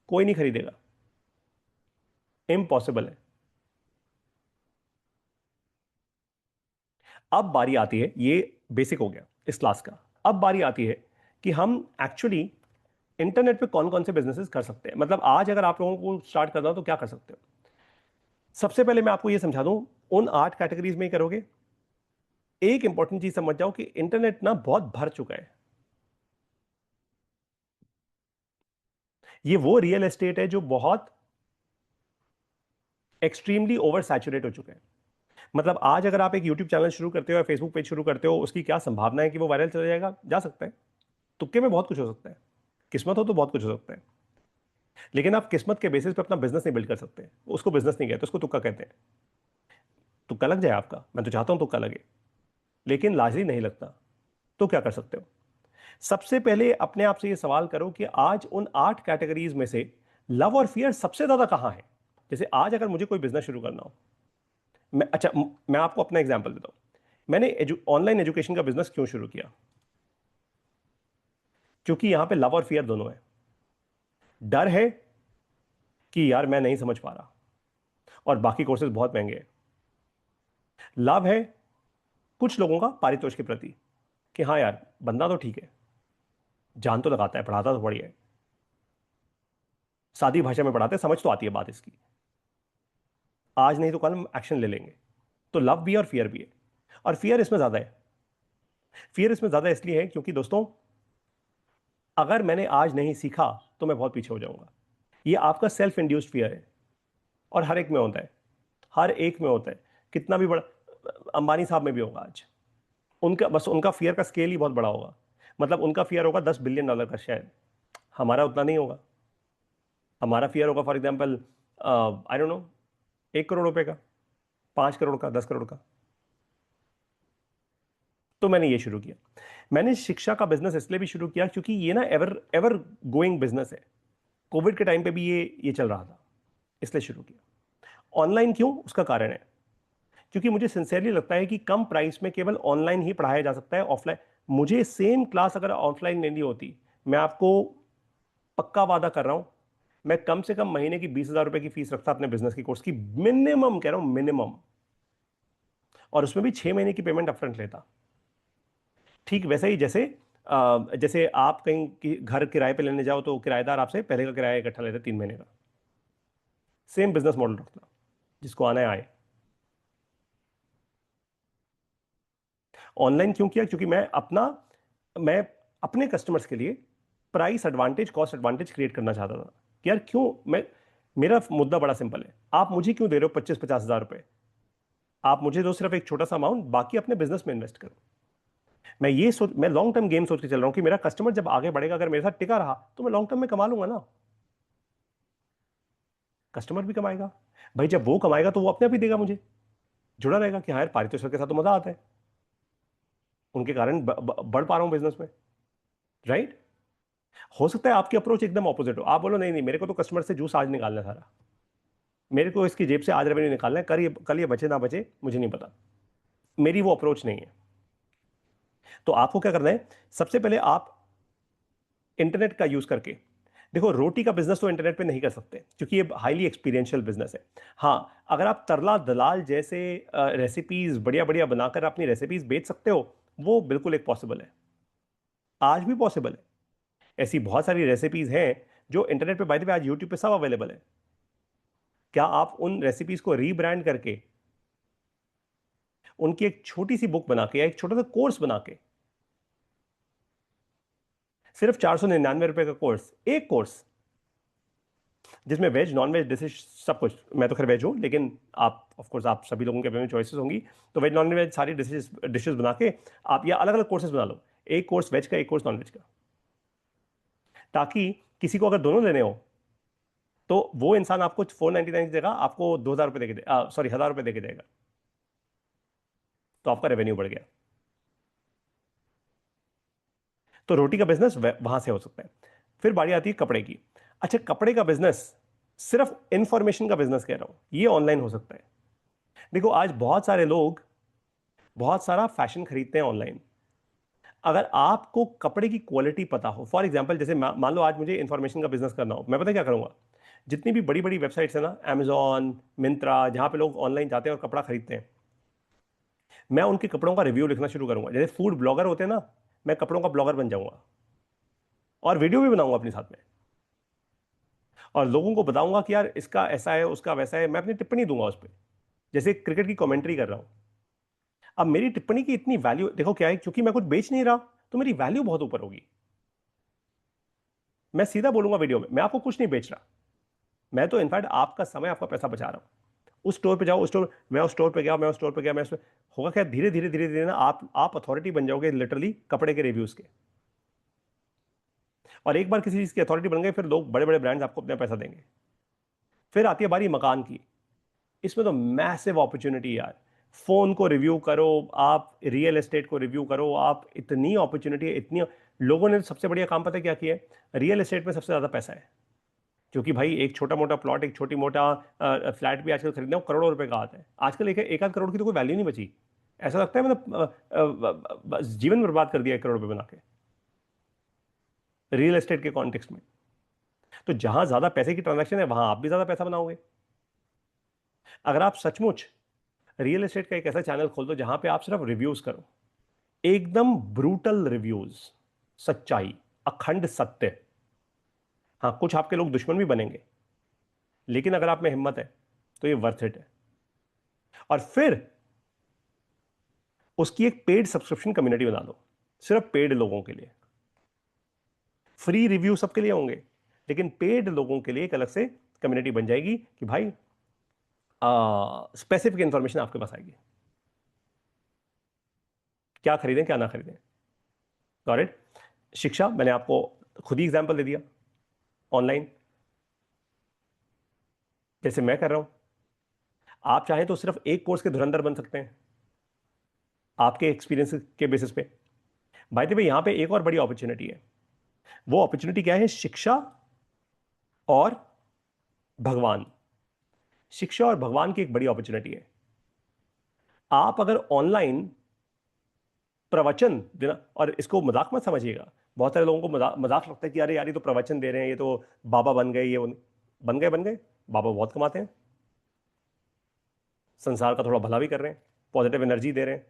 कोई नहीं खरीदेगा, इम्पॉसिबल है। अब बारी आती है, ये बेसिक हो गया इस क्लास का, अब बारी आती है कि हम एक्चुअली इंटरनेट पे कौन कौन से बिजनेसेस कर सकते हैं। मतलब आज अगर आप लोगों को स्टार्ट करना हो तो क्या कर सकते हो। सबसे पहले मैं आपको ये समझा दूं, उन 8 कैटेगरीज में ही करोगे। एक इंपॉर्टेंट चीज समझ जाओ कि इंटरनेट ना बहुत भर चुका है। ये वो रियल एस्टेट है जो बहुत एक्सट्रीमली ओवर सैचुरेट हो चुका है। मतलब आज अगर आप एक यूट्यूब चैनल शुरू करते हो या फेसबुक पेज शुरू करते हो, उसकी क्या संभावना है कि वो वायरल चला जाएगा? जा सकता है। तुक्के में बहुत कुछ हो सकता है। किस्मत हो तो बहुत कुछ हो सकता है। लेकिन आप किस्मत के बेसिस पे अपना बिजनेस नहीं बिल्ड कर सकते। उसको बिजनेस नहीं कहते, उसको तुक्का कहते हैं। तुक्का लग जाए आपका, मैं तो चाहता हूं तुक्का लगे, लेकिन लाजमी नहीं लगता। तो क्या कर सकते हो? सबसे पहले अपने आप से ये सवाल करो कि आज उन 8 कैटेगरीज में से लव और फियर सबसे ज्यादा कहां है। जैसे आज अगर मुझे कोई बिजनेस शुरू करना हो, मैं आपको अपना एग्जांपल देता हूं। मैंने ऑनलाइन एजुकेशन का बिजनेस क्यों शुरू किया? क्योंकि यहां पे लव और फियर दोनों है। डर है कि यार मैं नहीं समझ पा रहा और बाकी कोर्सेज बहुत महंगे हैं। लव है कुछ लोगों का पारितोष के प्रति, कि हाँ यार बंदा तो ठीक है, जान तो लगाता है, पढ़ाता तो बढ़िया है, सादी भाषा में पढ़ाते हैं, समझ तो आती है बात इसकी, आज नहीं तो कल हम एक्शन ले लेंगे। तो लव भी है और फियर भी है। और फियर इसमें ज्यादा है। फियर इसमें ज्यादा इसलिए है क्योंकि दोस्तों, अगर मैंने आज नहीं सीखा तो मैं बहुत पीछे हो जाऊंगा। ये आपका सेल्फ इंड्यूस्ड फियर है। और हर एक में होता है। हर एक में होता है। कितना भी बड़ा, अंबानी साहब में भी होगा आज। उनका बस उनका फियर का स्केल ही बहुत बड़ा होगा। मतलब उनका फियर होगा $10 बिलियन का शायद। हमारा उतना नहीं होगा। हमारा फियर होगा for example, I don't know, 1 crore रुपए का, 5 करोड़ का, 10 करोड़ का। तो मैंने ये शुरू किया। मैंने शिक्षा का बिजनेस इसलिए भी शुरू किया क्योंकि ये ना एवर एवर गोइंग बिजनेस है। कोविड के टाइम पे भी ये चल रहा था, इसलिए शुरू किया। ऑनलाइन क्यों? उसका कारण है क्योंकि मुझे सिंसियरली लगता है कि कम प्राइस में केवल ऑनलाइन ही पढ़ाया जा सकता है। ऑफलाइन, मुझे सेम क्लास अगर ऑफलाइन लेनी होती, मैं आपको पक्का वादा कर रहा हूं, मैं कम से कम महीने की 20,000 रुपए की फीस रखता अपने बिजनेस की कोर्स की, मिनिमम कह रहा हूं, मिनिमम। और उसमें भी 6 महीने की पेमेंट अपफ्रंट लेता। ठीक वैसे ही जैसे जैसे आप कहीं घर किराए पे लेने जाओ तो किराएदार आपसे पहले का किराया इकट्ठा लेते 3 महीने का। सेम बिजनेस मॉडल रखना, जिसको आना है आए। ऑनलाइन क्यों किया? क्योंकि मैं अपने कस्टमर्स के लिए price advantage, cost advantage create करना चाहता था। कि यार क्यों, मैं, मेरा मुद्दा बड़ा सिंपल है। आप मुझे क्यों दे रहे हो 25-50 हजार रुपए? आप मुझे दो सिर्फ एक छोटा सा अमाउंट, बाकी अपने बिजनेस में इन्वेस्ट करो। मैं लॉन्ग टर्म गेम सोच के चल रहा हूं कि मेरा कस्टमर जब आगे बढ़ेगा, अगर मेरे साथ टिका रहा तो मैं लॉन्ग टर्म में कमा लूंगा ना। कस्टमर भी कमाएगा। भाई जब वो कमाएगा तो वो अपने आप ही देगा मुझे। जुड़ा रहेगा कि हाँ यार पारितोषिक के साथ तो मजा आता है, उनके कारण बढ़ पा रहा हूं बिजनेस में। राइट। हो सकता है आपकी अप्रोच एकदम ऑपोजिट हो। आप बोलो नहीं नहीं, मेरे को तो कस्टमर से जूस आज निकालना है सारा, मेरे को इसकी जेब से आज रेवेन्यू निकालना है, कल ये बचे ना बचे मुझे नहीं पता। मेरी वो अप्रोच नहीं है। तो आपको क्या करना है? सबसे पहले आप इंटरनेट का यूज करके देखो। रोटी का बिजनेस तो इंटरनेट पे नहीं कर सकते क्योंकि ये हाईली एक्सपीरियंशियल बिजनेस है। हाँ, अगर आप तरला दलाल जैसे रेसिपीज बढ़िया बढ़िया बनाकर अपनी रेसिपीज बेच सकते हो, वो बिल्कुल एक पॉसिबल है। आज भी पॉसिबल है। ऐसी बहुत सारी रेसिपीज हैं जो इंटरनेट पे, बाय द वे आज यूट्यूब पे सब अवेलेबल है। क्या आप उन रेसिपीज को रीब्रांड करके उनकी एक छोटी सी बुक बना के या एक छोटा सा कोर्स बना के, सिर्फ ₹499 का कोर्स, एक कोर्स जिसमें वेज नॉन वेज डिशेज सब कुछ, मैं तो खैर वेज हूं लेकिन आप ऑफ कोर्स आप सभी लोगों के अपने चॉइसेस होंगी, तो वेज नॉन वेज सारी डिशेज डिशेज बना के आप या अलग अलग कोर्सेज बना लो। एक कोर्स वेज का, एक कोर्स नॉन वेज का, ताकि किसी को अगर दोनों लेने हो तो वो इंसान आपको 499 की जगह आपको 2,000 रुपये देके दे, सॉरी 1,000 रुपये देके देगा। तो आपका रेवेन्यू बढ़ गया। तो रोटी का बिजनेस वहां से हो सकता है। फिर बारी आती है कपड़े की। अच्छा, कपड़े का बिजनेस, सिर्फ इंफॉर्मेशन का बिजनेस कह रहा हूं, ये ऑनलाइन हो सकता है। देखो आज बहुत सारे लोग बहुत सारा फैशन खरीदते हैं ऑनलाइन। अगर आपको कपड़े की क्वालिटी पता हो, फॉर एग्जांपल जैसे मान लो आज मुझे इंफॉर्मेशन का बिजनेस करना हो, मैं पता क्या करूंगा? जितनी भी बड़ी बड़ी वेबसाइट्स है ना, Amazon, मिंत्रा, जहां पे लोग ऑनलाइन जाते हैं और कपड़ा खरीदते हैं, मैं उनके कपड़ों का रिव्यू लिखना शुरू करूंगा। जैसे फूड ब्लॉगर होते हैं ना, मैं कपड़ों का ब्लॉगर बन जाऊंगा। और वीडियो भी बनाऊंगा अपने साथ में, और लोगों को बताऊंगा कि यार इसका ऐसा है, उसका वैसा है, मैं अपनी टिप्पणी दूंगा उस पर, जैसे क्रिकेट की कमेंट्री कर रहा हूं। अब मेरी टिप्पणी की इतनी वैल्यू देखो क्या है, क्योंकि मैं कुछ बेच नहीं रहा, तो मेरी वैल्यू बहुत ऊपर होगी। मैं सीधा बोलूंगा वीडियो में, मैं आपको कुछ नहीं बेच रहा, मैं तो इनफैक्ट आपका समय, आपका पैसा बचा रहा हूं। उस स्टोर पे जाओ, उस स्टोर, मैं उस स्टोर पे गया, मैं उस स्टोर पे गया, मैं उसमें होगा क्या, धीरे धीरे धीरे धीरे ना आप अथॉरिटी बन जाओगे लिटरली कपड़े के रिव्यूज के। और एक बार किसी चीज की अथॉरिटी बन गए, फिर लोग, बड़े बड़े ब्रांड्स आपको अपना पैसा देंगे। फिर आती है बारी मकान की। इसमें तो मैसिव अपॉर्चुनिटी यार। फोन को रिव्यू करो, आप रियल एस्टेट को रिव्यू करो, आप, इतनी अपॉर्चुनिटी है, इतनी। लोगों ने सबसे बढ़िया काम पता है क्या किया है, रियल एस्टेट में सबसे ज्यादा पैसा है। क्योंकि भाई एक छोटा मोटा प्लॉट, एक छोटी मोटा फ्लैट भी आजकल खरीदना हो करोड़ों रुपए का आता है आजकल। एक आध करोड़ की तो कोई वैल्यू नहीं बची। ऐसा लगता है मतलब बस जीवन बर्बाद कर दिया 1 करोड़ रुपए बना के रियल एस्टेट के कॉन्टेक्स्ट में। तो जहां ज्यादा पैसे की ट्रांजैक्शन है, वहां आप भी ज्यादा पैसा बनाओगे। अगर आप सचमुच रियल एस्टेट का एक ऐसा चैनल खोल दो जहां पे आप सिर्फ रिव्यूज करो, एकदम ब्रूटल रिव्यूज, सच्चाई, अखंड सत्य। हाँ, कुछ आपके लोग दुश्मन भी बनेंगे, लेकिन अगर आप में हिम्मत है तो ये वर्थ इट है। और फिर उसकी एक पेड सब्सक्रिप्शन कम्युनिटी बना दो, सिर्फ पेड लोगों के लिए। फ्री रिव्यू सबके लिए होंगे, लेकिन पेड लोगों के लिए एक अलग से कम्युनिटी बन जाएगी कि भाई स्पेसिफिक इंफॉर्मेशन आपके पास आएगी, क्या खरीदें क्या ना खरीदें। Got it. शिक्षा, मैंने आपको खुद ही एग्जांपल दे दिया, ऑनलाइन जैसे मैं कर रहा हूं। आप चाहें तो सिर्फ एक कोर्स के धुरंधर बन सकते हैं आपके एक्सपीरियंस के बेसिस पे। भाई देखिए, यहां पे एक और बड़ी अपॉर्चुनिटी है। वो अपॉर्चुनिटी क्या है, शिक्षा और भगवान। शिक्षा और भगवान की एक बड़ी अपॉर्चुनिटी है। आप अगर ऑनलाइन प्रवचन देना, और इसको मजाक मत समझिएगा, बहुत सारे लोगों को मजाक मजाक लगता है कि अरे यार ये तो प्रवचन दे रहे हैं, ये तो बाबा बन गए, बन गए बन गए। बाबा बहुत कमाते हैं, संसार का थोड़ा भला भी कर रहे हैं, पॉजिटिव एनर्जी दे रहे हैं।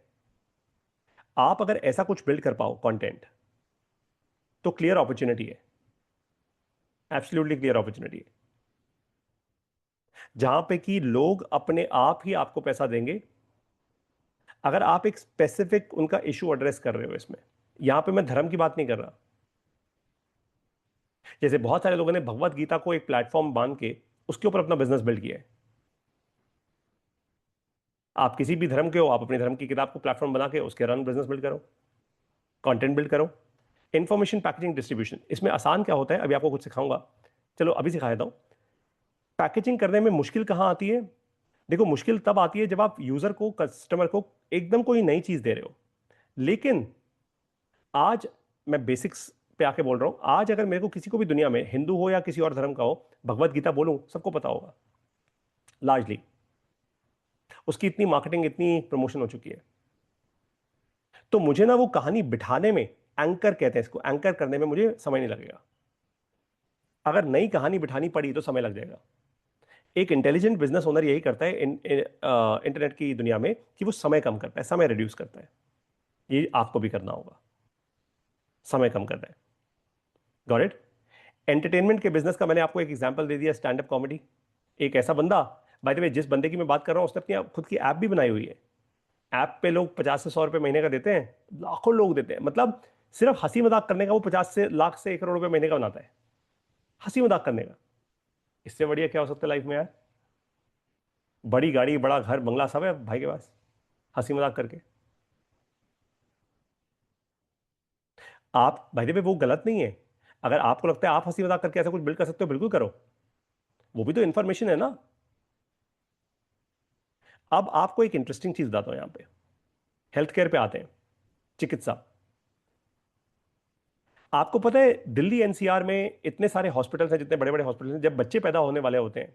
आप अगर ऐसा कुछ बिल्ड कर पाओ कंटेंट, तो क्लियर अपॉर्चुनिटी है, एब्सोल्युटली क्लियर अपॉर्चुनिटी है, जहां पे कि लोग अपने आप ही आपको पैसा देंगे अगर आप एक स्पेसिफिक उनका इशू एड्रेस कर रहे हो। इसमें, यहां पे मैं धर्म की बात नहीं कर रहा। जैसे बहुत सारे लोगों ने भगवत गीता को एक प्लेटफॉर्म मान के उसके ऊपर अपना बिजनेस बिल्ड किया है। आप किसी भी धर्म के हो, आप अपने धर्म की किताब को प्लेटफॉर्म बना के उसके रन बिजनेस बिल्ड करो, कंटेंट बिल्ड करो। इंफॉर्मेशन पैकेजिंग डिस्ट्रीब्यूशन, इसमें आसान क्या होता है, अभी आपको कुछ सिखाऊंगा। चलो अभी सिखा देता हूं। पैकेजिंग करने में मुश्किल कहां आती है, देखो मुश्किल तब आती है जब आप यूजर को, कस्टमर को एकदम कोई नई चीज दे रहे हो। लेकिन आज मैं बेसिक्स पे आके बोल रहा हूं, आज अगर मेरे को किसी को भी दुनिया में, हिंदू हो या किसी और धर्म का हो, भगवत गीता बोलूं, सबको पता होगा लार्जली। उसकी इतनी मार्केटिंग, इतनी प्रमोशन हो चुकी है। तो मुझे ना वो कहानी बिठाने में, एंकर कहते हैं इसको, एंकर करने में मुझे समय नहीं लगेगा। अगर नई कहानी बिठानी पड़ी तो समय लग जाएगा। एक इंटेलिजेंट बिजनेस ओनर यही करता है इंटरनेट की दुनिया में, कि वो समय कम करता है, समय रिड्यूस करता है। ये आपको भी करना होगा, समय कम करना है। Got it. एंटरटेनमेंट के बिजनेस का मैंने आपको एक एग्जांपल दे दिया, स्टैंड अप कॉमेडी। एक ऐसा बंदा, बाय द वे जिस बंदे की मैं बात कर रहा हूं, उसने अपनी खुद की ऐप भी बनाई हुई है। ऐप पे लोग 50 से 100 रुपए महीने का देते हैं, लाखों लोग देते हैं। मतलब सिर्फ हंसी मजाक करने का वो 50 से लाख से 1 करोड़ रुपए महीने का बनाता है, हंसी मजाक करने का। इससे बढ़िया क्या हो सकता है लाइफ में यार। बड़ी गाड़ी, बड़ा घर, बंगला सब है भाई के पास, हंसी मजाक करके। आप भाई, वो गलत नहीं है। अगर आपको लगता है आप हंसी मजाक करके ऐसा कुछ बिल्ड कर सकते हो, बिल्कुल करो। वो भी तो इंफॉर्मेशन है ना। अब आपको एक इंटरेस्टिंग चीज बताता हूं यहां पे। हेल्थ केयर पे आते हैं, चिकित्सा। आपको पता है दिल्ली एनसीआर में इतने सारे हॉस्पिटल्स हैं, जितने बड़े बड़े हॉस्पिटल्स हैं, जब बच्चे पैदा होने वाले होते हैं,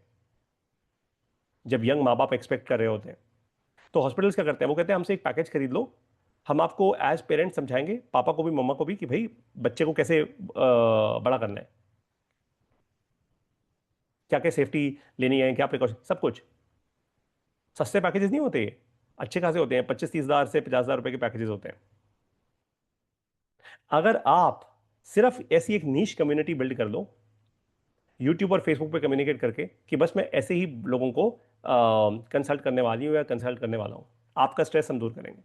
जब यंग माँ बाप एक्सपेक्ट कर रहे होते हैं, तो हॉस्पिटल्स क्या करते हैं, वो कहते हैं हमसे एक पैकेज खरीद लो, हम आपको एज पेरेंट्स समझाएंगे, पापा को भी मम्मा को भी, कि भाई बच्चे को कैसे बड़ा करना है, क्या क्या सेफ्टी लेनी है, क्या प्रिकॉशन, सब कुछ। सस्ते पैकेजेस नहीं होते ये, अच्छे खासे होते हैं, 25-30 हजार से 50 हजार रुपए के पैकेजेस होते हैं। अगर आप सिर्फ ऐसी एक नीश कम्युनिटी बिल्ड कर लो यूट्यूब और फेसबुक पे कम्युनिकेट करके कि बस मैं ऐसे ही लोगों को कंसल्ट करने वाली हूँ या कंसल्ट करने वाला हूँ। आपका स्ट्रेस हम दूर करेंगे।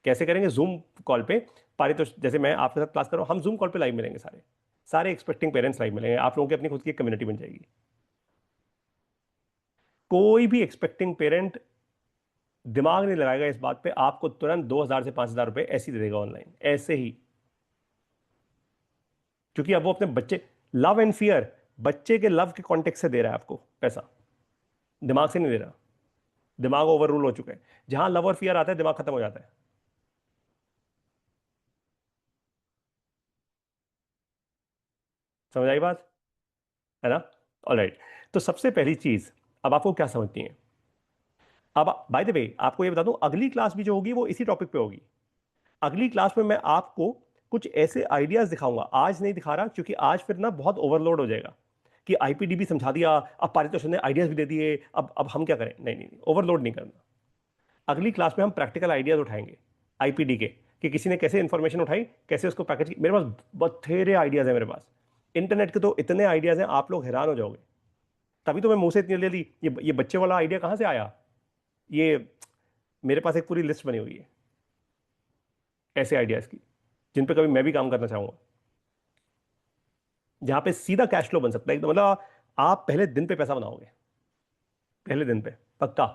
कैसे करेंगे? जूम कॉल पे। पारितोष जैसे मैं आपके साथ क्लास कर रहा हूँ, हम जूम कॉल पे लाइव मिलेंगे, सारे सारे एक्सपेक्टिंग पेरेंट्स लाइव मिलेंगे। आप लोगों की अपनी खुद की कम्युनिटी बन जाएगी। कोई भी एक्सपेक्टिंग पेरेंट दिमाग नहीं लगाएगा इस बात पे, आपको तुरंत 2,000 से 5,000 रुपए ऐसे ही दे देगा ऑनलाइन, ऐसे ही। क्योंकि अब वो अपने बच्चे, लव एंड फियर, बच्चे के लव के कॉन्टेक्ट से दे रहा है आपको पैसा, दिमाग से नहीं दे रहा। दिमाग ओवर रूल हो चुका है। जहां लव और फियर आता है दिमाग खत्म हो जाता है। समझ आई बात? है ना? ऑलराइट। तो सबसे पहली चीज, अब आपको क्या समझती है? अब बाय द वे आपको ये बता दूं, अगली क्लास भी जो होगी वो इसी टॉपिक पे होगी। अगली क्लास में मैं आपको कुछ ऐसे आइडियाज दिखाऊंगा, आज नहीं दिखा रहा क्योंकि आज फिर ना बहुत ओवरलोड हो जाएगा कि आईपीडीबी समझा दिया, अब पारितोष ने आइडियाज भी दे दिए, अब हम क्या करें? नहीं नहीं नहीं, ओवरलोड नहीं करना। अगली क्लास में हम प्रैक्टिकल आइडियाज उठाएंगे आईपीडी के, कि किसी ने कैसे इंफॉर्मेशन उठाई, कैसे उसको पैकेज की। मेरे पास बथेरे आइडियाज है मेरे पास। इंटरनेट के तो इतने आइडियाज हैं, आप लोग हैरान हो जाओगे। तभी तो मैं मुंह से इतनी ले ली, ये बच्चे वाला आइडिया कहां से आया? ये मेरे पास एक पूरी लिस्ट बनी हुई है ऐसे आइडियाज की, जिन पे कभी मैं भी काम करना चाहूंगा, जहां पे सीधा कैश फ्लो बन सकता है एकदम। मतलब आप पहले दिन पे पैसा बनाओगे, पहले दिन पे पक्का।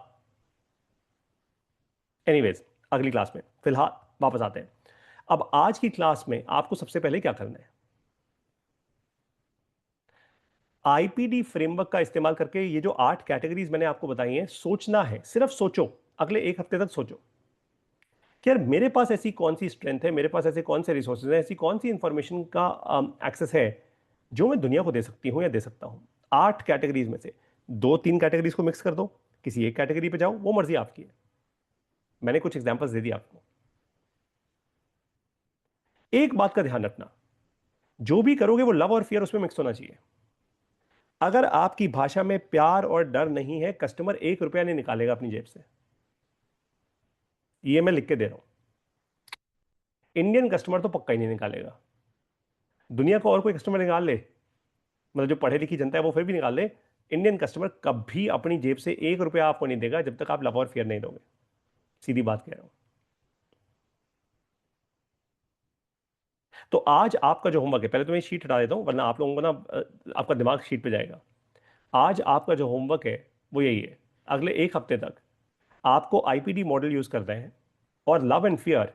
एनीवेज, अगली क्लास में, फिलहाल वापस आते हैं। अब आज की क्लास में आपको सबसे पहले क्या करना है? आईपीडी फ्रेमवर्क का इस्तेमाल करके ये जो 8 कैटेगरीज मैंने आपको बताई हैं, सोचना है, सिर्फ सोचो। अगले एक हफ्ते तक सोचो कि यार मेरे पास ऐसी कौन सी स्ट्रेंथ है, मेरे पास ऐसे कौन से रिसोर्सेज हैं, ऐसी कौन सी इंफॉर्मेशन का एक्सेस है जो मैं दुनिया को दे सकती हूं या दे सकता हूं। 8 कैटेगरीज में से 2-3 कैटेगरीज को मिक्स कर दो, किसी एक कैटेगरी पे जाओ, वो मर्जी आपकी है। मैंने कुछ एग्जांपल्स दे दी आपको। एक बात का ध्यान रखना, जो भी करोगे वो लव और फियर उसमें मिक्स होना चाहिए। अगर आपकी भाषा में प्यार और डर नहीं है, कस्टमर 1 रुपया नहीं निकालेगा अपनी जेब से। ये मैं लिख के दे रहा हूं। इंडियन कस्टमर तो पक्का ही नहीं निकालेगा। दुनिया को और कोई कस्टमर निकाल ले, मतलब जो पढ़े लिखी जनता है वो फिर भी निकाल ले, इंडियन कस्टमर कभी अपनी जेब से 1 रुपया आपको नहीं देगा जब तक आप लव और फेयर नहीं दोगे। सीधी बात कह रहा हूं। तो आज आपका जो होमवर्क है, पहले तो मैं शीट हटा देता हूं वरना आप लोगों को ना आपका दिमाग शीट पे जाएगा। आज आपका जो होमवर्क है वो यही है, अगले एक हफ्ते तक आपको आईपीडी मॉडल यूज करना है और लव एंड फियर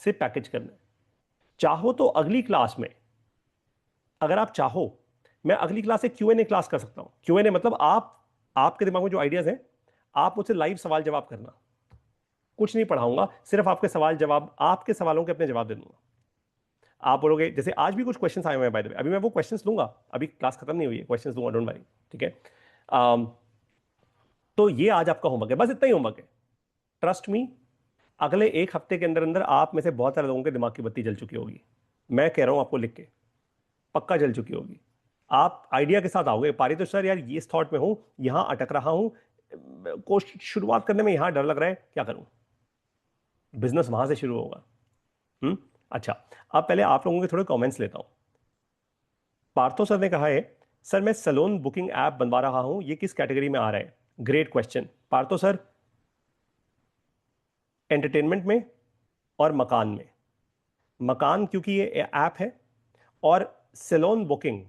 से पैकेज करना है। चाहो तो अगली क्लास में, अगर आप चाहो, मैं अगली क्लास से क्यूएनए क्लास कर सकता हूं। क्यूएनए मतलब आप, आपके दिमाग में जो आइडियाज हैं, आप मुझसे लाइव सवाल जवाब करना। कुछ नहीं पढ़ाऊंगा, सिर्फ आपके सवाल जवाब, आपके सवालों के अपने जवाब दे दूंगा। आप बोलोगे, जैसे आज भी कुछ क्वेश्चंस आए हुए हैं बाय द वे, अभी मैं वो क्वेश्चंस दूंगा, अभी क्लास खत्म नहीं हुई है, क्वेश्चंस दूंगा, डोंट वरी। ठीक है? अम, तो ये आज आपका होमवर्क है, बस इतना ही होमवर्क है। ट्रस्ट मी, अगले एक हफ्ते के अंदर अंदर आप में से बहुत सारे लोगों के दिमाग की बत्ती जल चुकी होगी। मैं कह रहा हूं आपको लिख के, पक्का जल चुकी होगी। आप आइडिया के साथ आओगे, पारी तो सर यार ये इस थॉट में हूं, यहां अटक रहा हूं, कोशिश शुरुआत करने में यहां डर लग रहा है, क्या करूं? बिजनेस वहां से शुरू होगा। अच्छा, अब पहले आप लोगों के थोड़े कमेंट्स लेता हूं। पार्थो सर ने कहा है, सर मैं सलोन बुकिंग ऐप बनवा रहा हूं, ये किस कैटेगरी में आ रहा है? Great question Partho sir. Entertainment में और मकान में। मकान क्योंकि ये ऐप है, और सैलून बुकिंग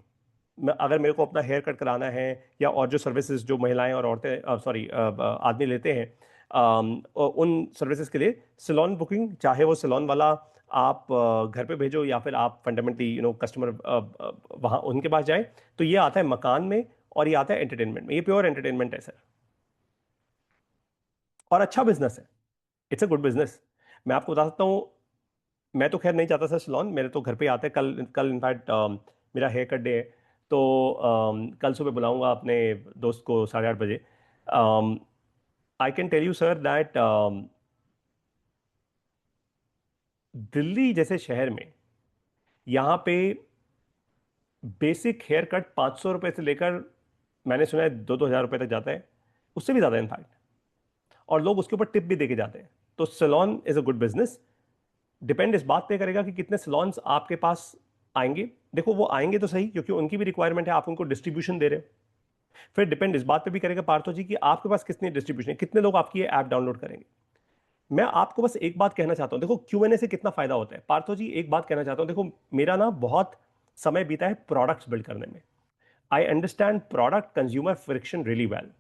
में अगर मेरे को अपना हेयर कट कराना है या और जो सर्विसेज जो महिलाएं और औरतें, सॉरी आदमी लेते हैं, उन सर्विसेज के लिए सैलून बुकिंग, चाहे वो सैलून वाला आप घर पे भेजो या फिर आप फंडामेंटली कस्टमर वहाँ उनके पास जाए, तो ये आता है मकान में और ये आता है एंटरटेनमेंट में। ये प्योर एंटरटेनमेंट है सर, और अच्छा बिजनेस है। It's a good business. मैं आपको बता सकता हूँ, मैं तो खैर नहीं चाहता सर सैलून, मेरे तो घर पे ही आते हैं। कल कल इनफैक्ट मेरा हेयर कट डे है, तो कल सुबह बुलाऊंगा अपने दोस्त को 8:30 बजे। I can tell you sir that Delhi जैसे शहर में, यहाँ पे बेसिक हेयर कट 500 रुपये से लेकर, मैंने सुना है 2-2 हज़ार रुपये तक जाता है, उससे भी ज़्यादा इनफैक्ट। और लोग उसके ऊपर टिप भी देके जाते हैं। तो salon is a good business. Depend इस बात पे करेगा कि कितने सलोन्स आपके पास आएंगे। देखो वो आएंगे तो सही, क्योंकि उनकी भी रिक्वायरमेंट है, आप उनको डिस्ट्रीब्यूशन दे रहे हो। फिर डिपेंड इस बात पे भी करेगा पार्थो जी कि आपके पास कितनी डिस्ट्रीब्यूशन है, कितने लोग आपकी ये ऐप डाउनलोड करेंगे। मैं आपको बस एक बात कहना चाहता हूं, देखो क्यूएनए से कितना फायदा होता है पार्थो जी, एक बात कहना चाहता हूं। देखो मेरा ना बहुत समय बीता है प्रोडक्ट्स बिल्ड करने में। I understand product consumer friction really well.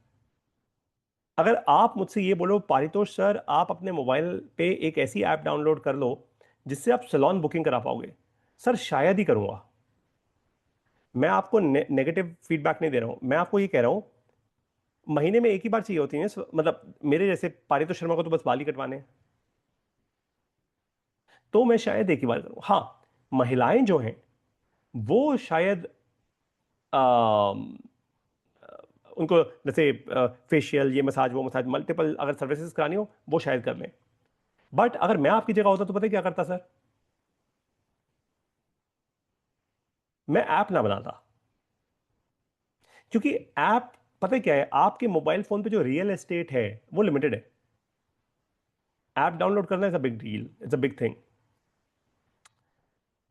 अगर आप मुझसे ये बोलो पारितोष सर आप अपने मोबाइल पे एक ऐसी ऐप डाउनलोड कर लो जिससे आप सैलून बुकिंग करा पाओगे, सर शायद ही करूंगा। मैं आपको नेगेटिव फीडबैक नहीं दे रहा हूं, मैं आपको ये कह रहा हूं महीने में एक ही बार चाहिए होती है, मतलब मेरे जैसे पारितोष शर्मा को तो बस बाल ही कटवाने हैं, तो मैं शायद एक ही बार करूं। हाँ, महिलाएं जो हैं वो शायद उनको जैसे फेशियल, ये मसाज वो मसाज, मल्टीपल अगर सर्विसेज करानी हो वो शायद कर लें। बट अगर मैं आपकी जगह होता तो पता है क्या करता सर? मैं ऐप ना बनाता। क्योंकि ऐप, पता है क्या है, आपके मोबाइल फोन पे जो रियल एस्टेट है वो लिमिटेड है। ऐप डाउनलोड करना is a big deal, it's a big thing.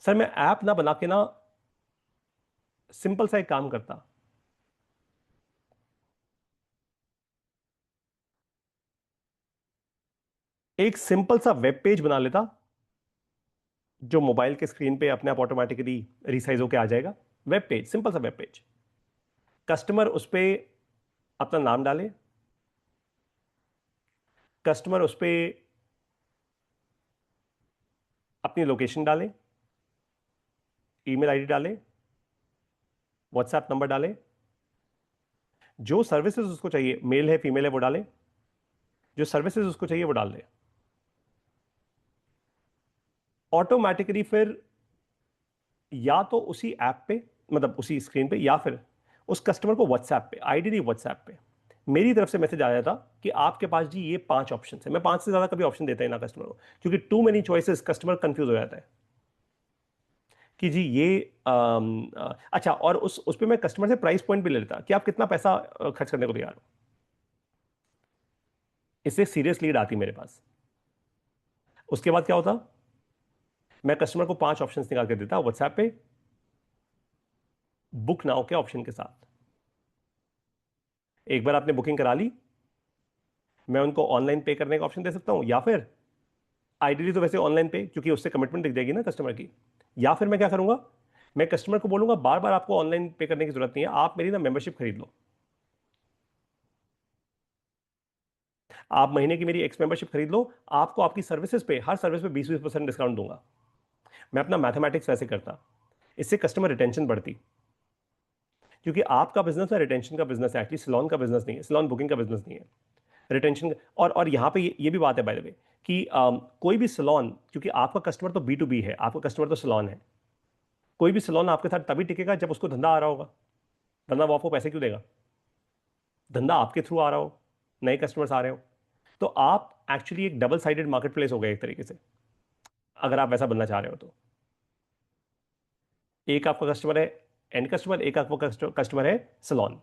Sir मैं ऐप ना बना के ना सिंपल सा एक काम करता। एक सिंपल सा वेब पेज बना लेता जो मोबाइल के स्क्रीन पे अपने आप ऑटोमेटिकली रिसाइज होके आ जाएगा। वेब पेज, सिंपल सा वेब पेज। कस्टमर उस पे अपना नाम डाले, कस्टमर उस पे अपनी लोकेशन डाले, ईमेल आईडी डाले, व्हाट्सएप नंबर डाले, जो सर्विसेज उसको चाहिए, मेल है फीमेल है वो डाले, जो सर्विसेज उसको चाहिए वो डाल दे। ऑटोमेटिकली फिर या तो उसी ऐप पे, मतलब उसी स्क्रीन पे, या फिर उस कस्टमर को व्हाट्सएप पे, आईडी नहीं व्हाट्सएप पे मेरी तरफ से मैसेज आ जाता कि आपके पास जी ये 5 ऑप्शन है। मैं 5 से ज्यादा कभी ऑप्शन देता ही ना कस्टमर को, क्योंकि too many choices customer confuse हो जाता है कि जी ये अच्छा। और उस पे मैं कस्टमर से प्राइस पॉइंट भी ले लेता कि आप कितना पैसा खर्च करने को तैयार हो। इससे सीरियस लीड आती मेरे पास। उसके बाद क्या होता, मैं कस्टमर को 5 ऑप्शंस निकाल के देता व्हाट्सएप पे, बुक नाउ के ऑप्शन के साथ। एक बार आपने बुकिंग करा ली, मैं उनको ऑनलाइन पे करने का ऑप्शन दे सकता हूं, या फिर आइडियली तो वैसे ऑनलाइन पे, क्योंकि उससे कमिटमेंट दिख जाएगी ना कस्टमर की। या फिर मैं क्या करूंगा, मैं कस्टमर को बोलूंगा बार बार आपको ऑनलाइन पे करने की जरूरत नहीं है, आप मेरी ना मेंबरशिप खरीद लो। आप महीने की मेरी एक्स मेंबरशिप खरीद लो, आपको आपकी सर्विसेज पे, हर सर्विस पे 20-20% डिस्काउंट दूंगा। मैं अपना मैथमेटिक्स वैसे करता। इससे कस्टमर रिटेंशन बढ़ती, क्योंकि आपका बिजनेस है रिटेंशन का बिजनेस है, एक्चुअली सैलून का बिजनेस नहीं है, सैलून बुकिंग का बिजनेस नहीं है, रिटेंशन। और यहाँ पे ये भी बात है बाय द वे कि कोई भी सैलून, क्योंकि आपका कस्टमर तो B2B है, आपका कस्टमर तो सैलून है, कोई भी सैलून आपके साथ तभी टिकेगा जब उसको धंधा आ रहा होगा। धंधा वो आपको पैसे क्यों देगा? धंधा आपके थ्रू आ रहा हो, नए कस्टमर्स आ रहे हो। तो आप एक्चुअली एक डबल साइडेड मार्केट प्लेस हो गए एक तरीके से, अगर आप वैसा बनना चाह रहे हो तो। एक आपका कस्टमर है एंड कस्टमर, एक आपका कस्टमर है सैलून।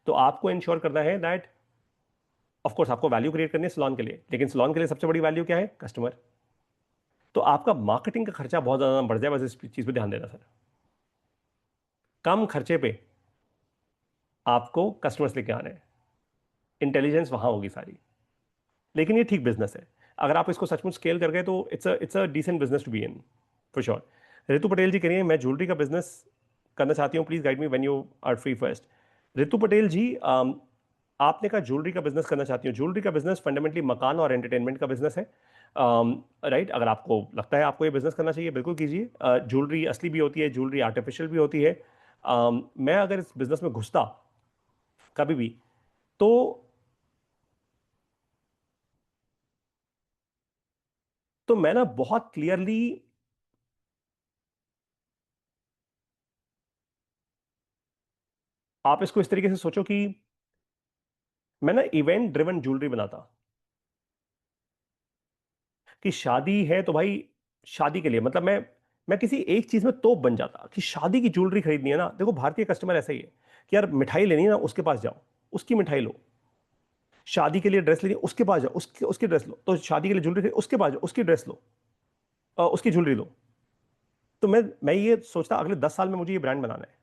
तो आपको इंश्योर करना है दैट, ऑफ कोर्स आपको वैल्यू क्रिएट करनी है सैलून के लिए, लेकिन सैलून के लिए सबसे बड़ी वैल्यू क्या है? कस्टमर। तो आपका मार्केटिंग का खर्चा बहुत ज्यादा बढ़ जाए, बस इस चीज पे ध्यान देना सर। कम खर्चे पे आपको कस्टमर्स लेके आने हैं, इंटेलिजेंस वहां होगी सारी। लेकिन ये ठीक बिजनेस है, अगर आप इसको सचमुच स्केल कर गए तो it's a decent business to be in, for sure. Ritu Patel ji कह रही है मैं ज्वेलरी का बिजनेस करना चाहती हूँ, please guide me when you are free first. Ritu Patel ji, आपने कहा ज्वेलरी का बिजनेस करना चाहती हूँ। ज्वेलरी का बिजनेस फंडामेंटली मकान और एंटरटेनमेंट का बिजनेस है, राइट। अगर आपको लगता है आपको ये बिजनेस करना चाहिए, बिल्कुल कीजिए। ज्वेलरी असली भी होती है, ज्वेलरी आर्टिफिशियल भी होती है। मैं अगर इस बिजनेस में घुसता कभी भी, तो मैं ना बहुत क्लियरली, आप इसको इस तरीके से सोचो कि मैं ना इवेंट ड्रिवन ज्वेलरी बनाता। कि शादी है तो भाई, शादी के लिए मतलब मैं किसी एक चीज में तोप बन जाता कि शादी की ज्वेलरी खरीदनी है ना, देखो भारतीय कस्टमर ऐसा ही है कि यार मिठाई लेनी है ना उसके पास जाओ, उसकी मिठाई लो। शादी के लिए ड्रेस लेनी है उसके पास जाओ, उसकी ड्रेस लो। तो शादी के लिए ज्वेलरी उसके पास जाओ, उसकी ड्रेस लो। उसकी ज्वेलरी लो। तो मैं ये सोचता अगले 10 साल में मुझे ये ब्रांड बनाना है,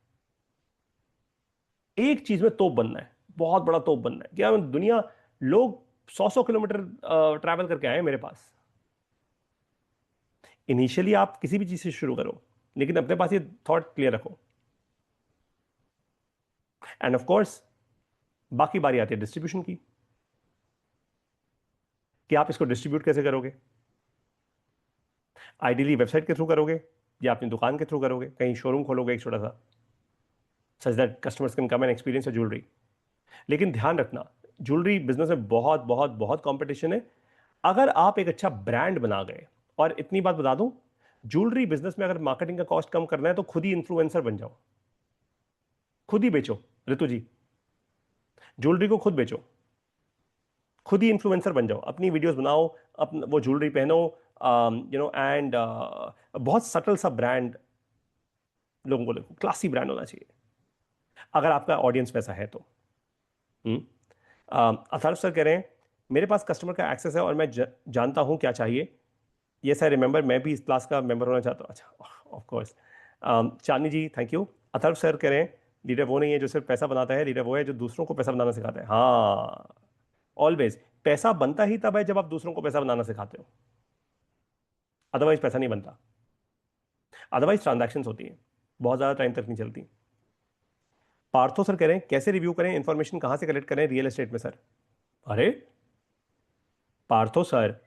एक चीज में तोप बनना है, बहुत बड़ा तोप बनना है। क्या दुनिया, लोग 100 100 किलोमीटर ट्रैवल करके आए हैं मेरे पास। इनिशियली आप किसी भी चीज से शुरू करो, लेकिन अपने पास ये थॉट क्लियर रखो। एंड ऑफ कोर्स बाकी बारी आती है डिस्ट्रीब्यूशन की, कि आप इसको डिस्ट्रीब्यूट कैसे करोगे। आइडियली वेबसाइट के थ्रू करोगे, या अपनी दुकान के थ्रू करोगे, कहीं शोरूम खोलोगे एक छोटा सा, such that customers can come and experience jewellery. लेकिन ध्यान रखना, ज्वेलरी बिजनेस में बहुत बहुत बहुत कंपटीशन है। अगर आप एक अच्छा ब्रांड बना गए, और इतनी बात बता दूं, ज्वेलरी बिजनेस में अगर मार्केटिंग का कॉस्ट कम करना है तो खुद ही इन्फ्लुएंसर बन जाओ, खुद ही बेचो। ऋतु जी, ज्वेलरी को खुद बेचो, खुद ही इन्फ्लुएंसर बन जाओ, अपनी वीडियोस बनाओ, अपना वो ज्वेलरी पहनो, एंड बहुत सटल सा ब्रांड लोगों को लिखो, क्लासी ब्रांड होना चाहिए, अगर आपका ऑडियंस वैसा है तो। अथर्व सर कह रहे हैं मेरे पास कस्टमर का एक्सेस है और मैं जानता हूं क्या चाहिए। ये सर रिमेंबर, मैं भी इस क्लास का मेंबर होना चाहता हूँ। अच्छा, of course. Chandni ji thank you. Atharva sir कह रहे हैं लीडर वो नहीं है जो सिर्फ पैसा बनाता है, लीडर वो है जो दूसरों को पैसा बनाना सिखाता है। हाँ, ऑलवेज पैसा बनता ही तब है जब आप दूसरों को पैसा बनाना सिखाते हो, अदरवाइज पैसा नहीं बनता। अदरवाइज ट्रांजैक्शंस होती हैं, बहुत ज्यादा टाइम तक नहीं चलती। पार्थो सर कह रहे हैं कैसे रिव्यू करें, इंफॉर्मेशन कहां से कलेक्ट करें रियल एस्टेट में सर। अरे पार्थो सर,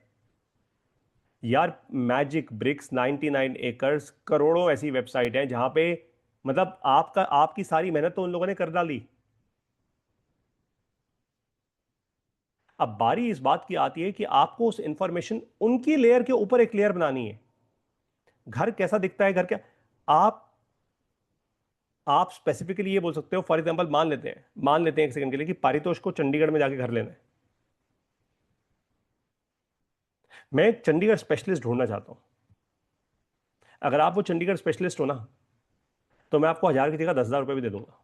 यार मैजिक ब्रिक्स, 99 एकर्स, करोड़ों ऐसी वेबसाइट हैं जहां पे मतलब आपकी सारी मेहनत तो उन लोगों ने कर डाली। अब बारी इस बात की आती है कि आपको उस इंफॉर्मेशन उनकी लेयर के ऊपर एक लेयर बनानी है। घर कैसा दिखता है, घर क्या, आप आप स्पेसिफिकली ये बोल सकते हो, फॉर एग्जांपल मान लेते हैं एक सेकंड के लिए कि पारितोष को चंडीगढ़ में जाके घर लेना है। मैं एक चंडीगढ़ स्पेशलिस्ट ढूंढना चाहता हूं। अगर आप वो चंडीगढ़ स्पेशलिस्ट हो ना, तो मैं आपको 1000 की जगह 10,000 रुपए भी दे दूंगा।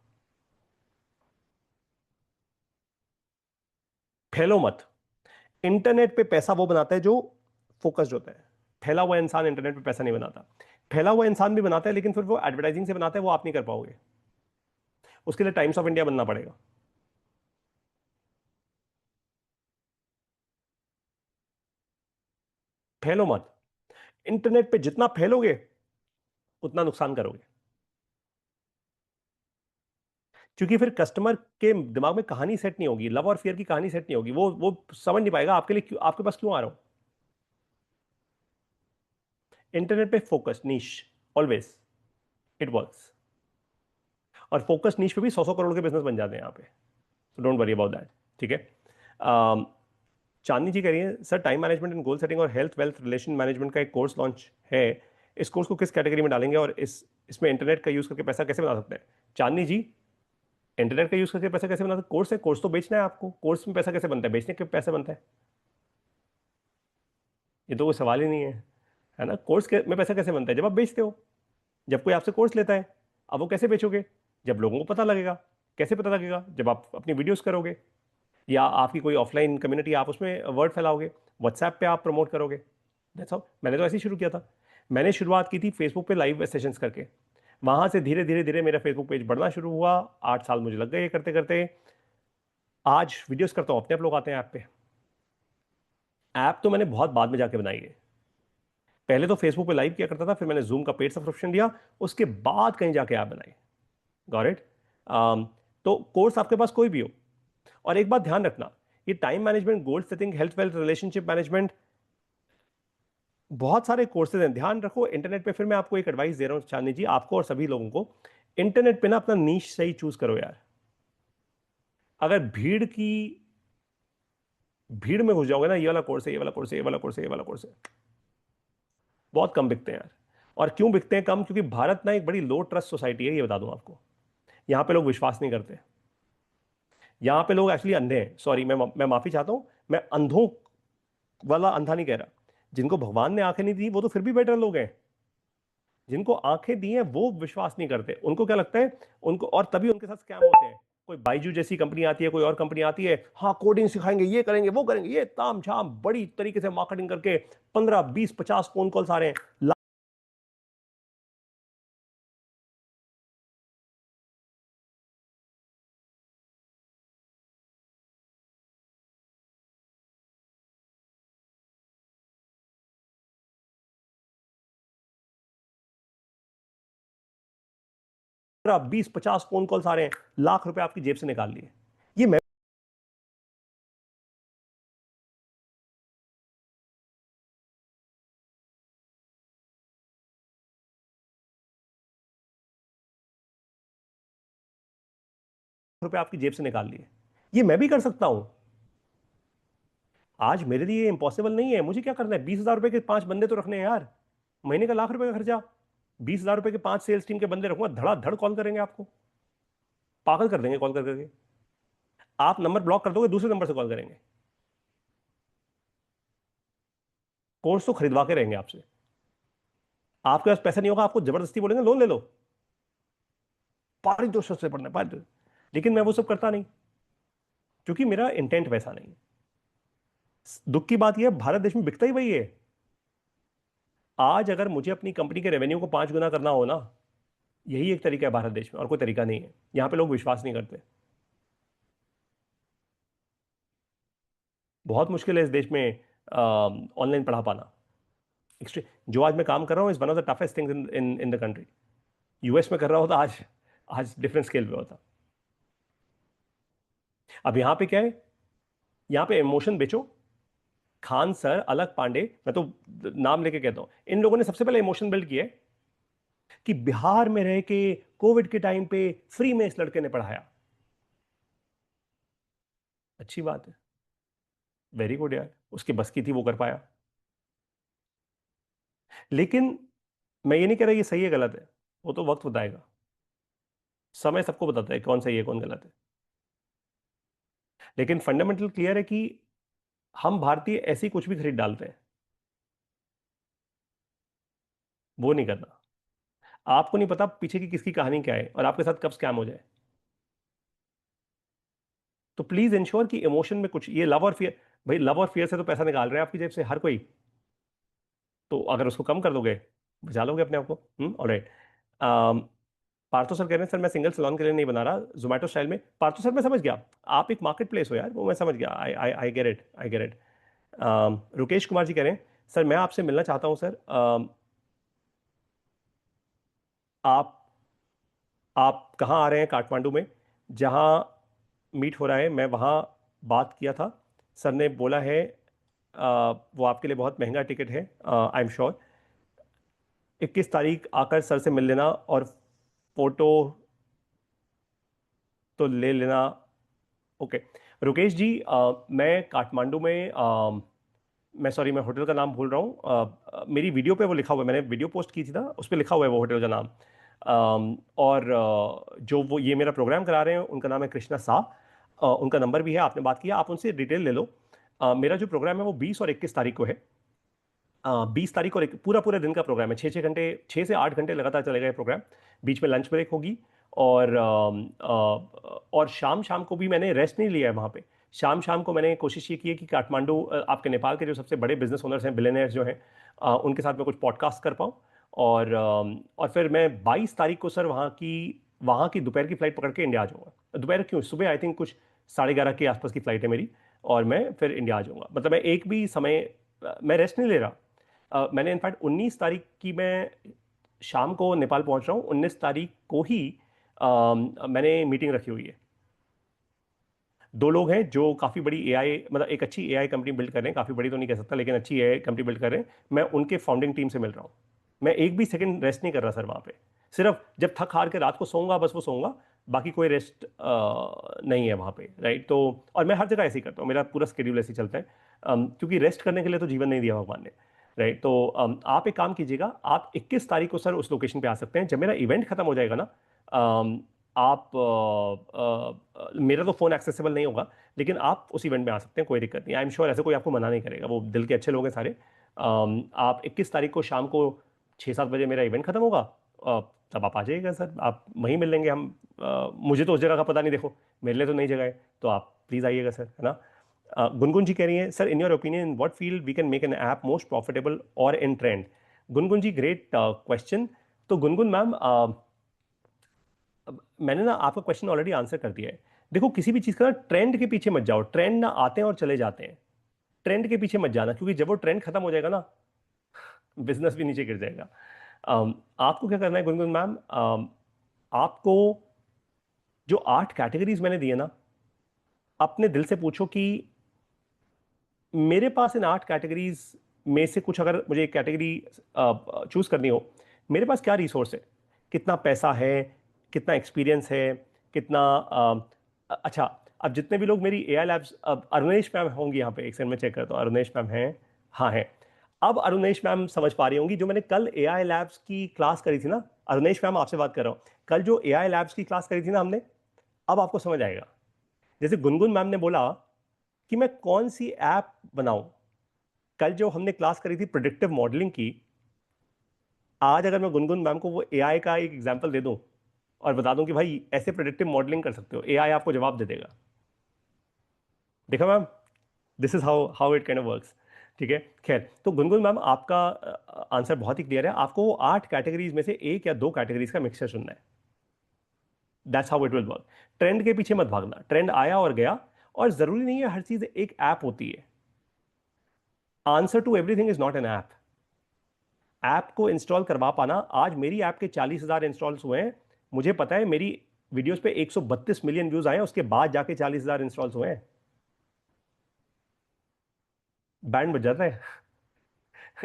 फैलो मत। इंटरनेट पे पैसा वो बनाता है जो फोकस्ड होता है। फैला हुआ इंसान इंटरनेट पे पैसा नहीं बनाता। फैला हुआ इंसान भी बनाता है, लेकिन फिर वो एडवर्टाइजिंग से बनाता है, वो आप नहीं कर पाओगे। उसके लिए टाइम्स ऑफ इंडिया बनना पड़ेगा। फैलो मत। इंटरनेट पे जितना फैलोगे उतना नुकसान करोगे, क्योंकि फिर कस्टमर के दिमाग में कहानी सेट नहीं होगी, लव और फियर की कहानी सेट नहीं होगी, वो समझ नहीं पाएगा आपके लिए क्यों, आपके पास क्यों आ रहा हूं। इंटरनेट पे focus niche, always it works. और फोकस नीश पे भी 100 100 करोड़ के बिजनेस बन जाते हैं यहाँ पे, तो डोंट वरी अबाउट दैट। ठीक है। चांदनी जी कह रही है sir time management and goal setting और हेल्थ वेल्थ रिलेशन मैनेजमेंट का एक कोर्स लॉन्च है, इस कोर्स को किस कैटेगरी में डालेंगे और इसमें इंटरनेट का यूज करके पैसा कैसे बना सकते हैं। चांदनी जी, इंटरनेट का यूज करके पैसा कैसे बना सकते, कोर्स है, कोर्स तो बेचना है आपको, कोर्स में पैसा कैसे बनता है, बेचने के पैसा बनता है, ये तो कोई सवाल ही नहीं है ना। में पैसा कैसे बनता है, जब आप बेचते हो, जब कोई आपसे कोर्स लेता है। अब वो कैसे बेचोगे, जब लोगों को पता लगेगा। कैसे पता लगेगा, जब आप अपनी वीडियोस करोगे, या आपकी कोई ऑफलाइन कम्युनिटी, आप उसमें वर्ड फैलाओगे, व्हाट्सएप पे आप प्रमोट करोगे। That's all. मैंने तो ऐसे ही शुरू किया था। मैंने शुरुआत की थी फेसबुक पे लाइव सेशंस करके, वहां से धीरे धीरे धीरे मेरा फेसबुक पेज बढ़ना शुरू हुआ। 8 साल मुझे लग गए ये करते करते। आज वीडियोस करता हूँ, अपने आप लोग आते हैं ऐप पे। ऐप तो मैंने बहुत बाद में जाके बनाई है। पहले तो फेसबुक पे लाइव किया करता था, फिर मैंने जूम का पेड सब्सक्रिप्शन लिया, उसके बाद कहीं जाके ऐप बनाई। Got it. तो कोर्स आपके पास कोई भी हो, और एक बात ध्यान रखना, ये time management, goal setting, health wealth relationship management, बहुत सारे कोर्सेज हैं, ध्यान रखो। इंटरनेट पे फिर मैं आपको एक एडवाइस दे रहा हूं चांदनी जी, आपको और सभी लोगों को, इंटरनेट पे ना अपना नीश सही चूज करो यार। अगर भीड़ में घुस जाओगे ना, ये वाला कोर्स है, ये वाला कोर्स है, ये वाला कोर्स है, ये वाला कोर्स है, बहुत कम बिकते हैं यार। और क्यों बिकते हैं कम, क्योंकि भारत ना एक बड़ी लो ट्रस्ट सोसाइटी है, ये बता दूं आपको। यहां पे लोग विश्वास नहीं करते, यहां पे लोग एक्चुअली अंधे हैं। सॉरी, मैं माफी चाहता हूं, मैं अंधों वाला अंधा नहीं कह रहा। जिनको भगवान ने आंखें नहीं दी वो तो फिर भी बेटर लोग हैं। जिनको आंखें दी हैं वो विश्वास नहीं करते, उनको क्या लगता है, उनको, और तभी उनके साथ स्कैम होते हैं। कोई बाइजू जैसी कंपनी आती है, कोई और कंपनी आती है, हाँ कोडिंग सिखाएंगे, ये करेंगे वो करेंगे, ये ताम झाम बड़ी तरीके से मार्केटिंग करके 15 20 50 फोन कॉल्स आ रहे हैं, 15 20 50 फोन कॉल्स आ रहे हैं, लाख रुपए आपकी जेब से निकाल लिए। ये मैं रुपए आपकी जेब से निकाल लिए, ये मैं भी कर सकता हूं। आज मेरे लिए इंपॉसिबल नहीं है। मुझे क्या करना है, 20,000 रुपए के 5 बंदे तो रखने हैं यार, महीने का लाख रुपए का खर्चा। 20,000 रुपए के 5 सेल्स टीम के बंदे रखूंगा, धड़ाधड़ कॉल करेंगे, आपको पागल कर देंगे कॉल कर करके। आप नंबर ब्लॉक कर दोगे, दूसरे नंबर से कॉल करेंगे। कोर्स तो खरीदवा के रहेंगे आपसे। आपके पास पैसा नहीं होगा, आपको जबरदस्ती बोलेंगे लोन ले लो, पारितोषिक से पढ़ना पारितोषिक। लेकिन मैं वो सब करता नहीं, क्योंकि मेरा इंटेंट वैसा नहीं है। दुख की बात यह है, भारत देश में बिकता ही वही है। आज अगर मुझे अपनी कंपनी के रेवेन्यू को 5 गुना करना हो ना, यही एक तरीका है भारत देश में, और कोई तरीका नहीं है। यहां पे लोग विश्वास नहीं करते। बहुत मुश्किल है इस देश में ऑनलाइन पढ़ा पाना। जो आज मैं काम कर रहा हूँ is one of the toughest things in in in the country. US में कर रहा होता आज, आज डिफरेंट स्केल पे होता। अब यहां पे क्या है, यहां पे इमोशन बेचो। खान सर, अलग पांडे, मैं तो नाम लेके कहता हूं, इन लोगों ने सबसे पहले इमोशन बिल्ड किया है कि बिहार में रह के कोविड के टाइम पे फ्री में इस लड़के ने पढ़ाया। अच्छी बात है, वेरी गुड यार, उसकी बस की थी, वो कर पाया। लेकिन मैं ये नहीं कह रहा ये सही है गलत है, वो तो वक्त बताएगा। समय सबको बताता है कौन सही है कौन गलत है। लेकिन फंडामेंटल क्लियर है कि हम भारतीय ऐसी कुछ भी खरीद डालते हैं, वो नहीं करना। आपको नहीं पता पीछे की किसकी कहानी क्या है और आपके साथ कब स्कैम हो जाए। तो प्लीज इंश्योर कि इमोशन में कुछ, ये लव और फियर, भाई लव और फियर से तो पैसा निकाल रहे हैं आपकी जेब से हर कोई। तो अगर उसको कम कर दोगे, बचा लोगे अपने आप को। ऑलराइट। पार्थो सर कह रहे हैं सर मैं सिंगल सैलून के लिए नहीं बना रहा, जोमेटो स्टाइल में। पार्थो सर मैं समझ गया, आप एक मार्केट प्लेस हो यार, वो मैं समझ गया। I I I get it, I get it. Rukesh Kumar ji कह रहे हैं सर मैं आपसे मिलना चाहता हूं सर। आप आप कहाँ आ रहे हैं काठमांडू में, जहाँ मीट हो रहा है मैं वहाँ बात किया था। सर ने बोला है वो आपके लिए बहुत महंगा टिकट है, आई एम श्योर। 21 तारीख आकर सर से मिल लेना और फोटो तो ले लेना। ओके रुकेश जी, मैं काठमांडू में मैं सॉरी मैं होटल का नाम भूल रहा हूँ। मेरी वीडियो पे वो लिखा हुआ है, मैंने वीडियो पोस्ट की थी ना, उस पर लिखा हुआ है वो होटल का नाम। और जो वो ये मेरा प्रोग्राम करा रहे हैं उनका नाम है कृष्णा शाह। उनका नंबर भी है, आपने बात किया, आप उनसे डिटेल ले लो। मेरा जो प्रोग्राम है वो 20 और 21 तारीख को है। 20 तारीख और पूरा पूरा दिन का प्रोग्राम है, 6 6 घंटे, 6 से 8 घंटे लगातार चलेगा ये प्रोग्राम। बीच में लंच ब्रेक होगी। और और शाम शाम को भी मैंने रेस्ट नहीं लिया है वहाँ पे। शाम शाम को मैंने कोशिश ये की है कि काठमांडू आपके नेपाल के जो सबसे बड़े बिजनेस ओनर्स हैं, बिलियनर्स जो हैं, उनके साथ मैं कुछ पॉडकास्ट कर पाऊँ। और फिर मैं 22 तारीख को सर वहाँ की दोपहर की फ्लाइट पकड़ के इंडिया आ जाऊँगा। दोपहर क्यों, सुबह आई थिंक कुछ 11:30 के आसपास की फ्लाइट है मेरी, और मैं फिर इंडिया आ जाऊँगा। मतलब मैं एक भी समय मैं रेस्ट नहीं ले रहा। मैंने इनफैक्ट 19 तारीख की मैं शाम को नेपाल पहुंच रहा हूँ, 19 तारीख को ही मैंने मीटिंग रखी हुई है। 2 लोग हैं जो काफ़ी बड़ी एआई, मतलब एक अच्छी एआई कंपनी बिल्ड कर रहे हैं, काफ़ी बड़ी तो नहीं कह सकता लेकिन अच्छी एआई कंपनी बिल्ड कर रहे हैं। मैं उनके फाउंडिंग टीम से मिल रहा हूँ। मैं एक भी सेकंड रेस्ट नहीं कर रहा सर वहाँ पे। सिर्फ जब थक हार के रात को सोऊंगा बस वो सोऊंगा, बाकी कोई रेस्ट नहीं है वहाँ पे, राइट। तो और मैं हर जगह ऐसे ही करता हूँ, मेरा पूरा स्केड्यूल ऐसे ही चलता है। क्योंकि रेस्ट करने के लिए तो जीवन नहीं दिया भगवान ने, राइट। तो आप एक काम कीजिएगा, आप 21 तारीख को सर उस लोकेशन पे आ सकते हैं। जब मेरा इवेंट खत्म हो जाएगा ना, आप मेरा तो फ़ोन एक्सेसिबल नहीं होगा, लेकिन आप उस इवेंट में आ सकते हैं, कोई दिक्कत नहीं। आई एम श्योर ऐसे कोई आपको मना नहीं करेगा, वो दिल के अच्छे लोग हैं सारे। आप 21 तारीख को शाम को 6 7 बजे मेरा इवेंट खत्म होगा। तब आप आ जाइएगा सर, आप वहीं मिल लेंगे हम। मुझे तो उस जगह का पता नहीं, देखो मेरे लिए तो नई जगह है, तो आप प्लीज़ आइएगा सर, है ना। गुनगुन जी कह रही हैं, sir in your opinion in what field we can make an app most profitable और in trend. Gungun ji great question. तो गुनगुन मैम, मैंने ना आपका क्वेश्चन ऑलरेडी आंसर कर दिया है। देखो किसी भी चीज़ का ना ट्रेंड के पीछे मत जाओ, ट्रेंड ना आते हैं और चले जाते हैं, ट्रेंड के पीछे मत जाना, क्योंकि जब वो ट्रेंड खत्म हो जाएगा ना, बिजनेस भी नीचे गिर जाएगा। आपको क्या करना है गुनगुन मैम, आपको जो 8 कैटेगरीज मैंने दिए ना, अपने दिल से पूछो कि मेरे पास इन 8 कैटेगरीज में से कुछ, अगर मुझे एक कैटेगरी चूज करनी हो, मेरे पास क्या रिसोर्स है, कितना पैसा है, कितना एक्सपीरियंस है, कितना अच्छा। अब जितने भी लोग मेरी एआई लैब्स, अब अरुणेश मैम होंगी यहाँ पे, एक सेकंड में चेक करता हूँ, अरुणेश मैम हैं, हाँ है। अब अरुणेश मैम समझ पा रही होंगी, जो मैंने कल एआई लैब्स की क्लास करी थी ना, अरुणेश मैम आपसे बात कर रहा हूँ, कल जो एआई लैब्स की क्लास करी थी ना हमने, अब आपको समझ आएगा। जैसे गुनगुन मैम ने बोला कि मैं कौन सी ऐप बनाऊं, कल जो हमने क्लास करी थी प्रिडिक्टिव मॉडलिंग की, आज अगर मैं गुनगुन मैम को वो एआई का एक एग्जांपल दे दूं और बता दूं कि भाई ऐसे प्रिडिक्टिव मॉडलिंग कर सकते हो, एआई आपको जवाब दे देगा। देखा ma'am, this is how how it kind of works. ठीक है, खैर, तो गुनगुन मैम आपका आंसर बहुत ही क्लियर है, आपको वो 8 कैटेगरीज में से एक या दो कैटेगरीज का मिक्सचर चुनना है। That's how it will work. Trend के पीछे मत भागना, ट्रेंड आया और गया, और जरूरी नहीं है हर चीज एक ऐप होती है। Answer to everything is not an app. App को इंस्टॉल करवा पाना, आज मेरी ऐप के 40,000 इंस्टॉल्स हुए हैं, मुझे पता है मेरी वीडियोस पे 132 मिलियन व्यूज आए हैं, उसके बाद जाके 40,000 इंस्टॉल्स हुए हैं। बैंड बज जाता है।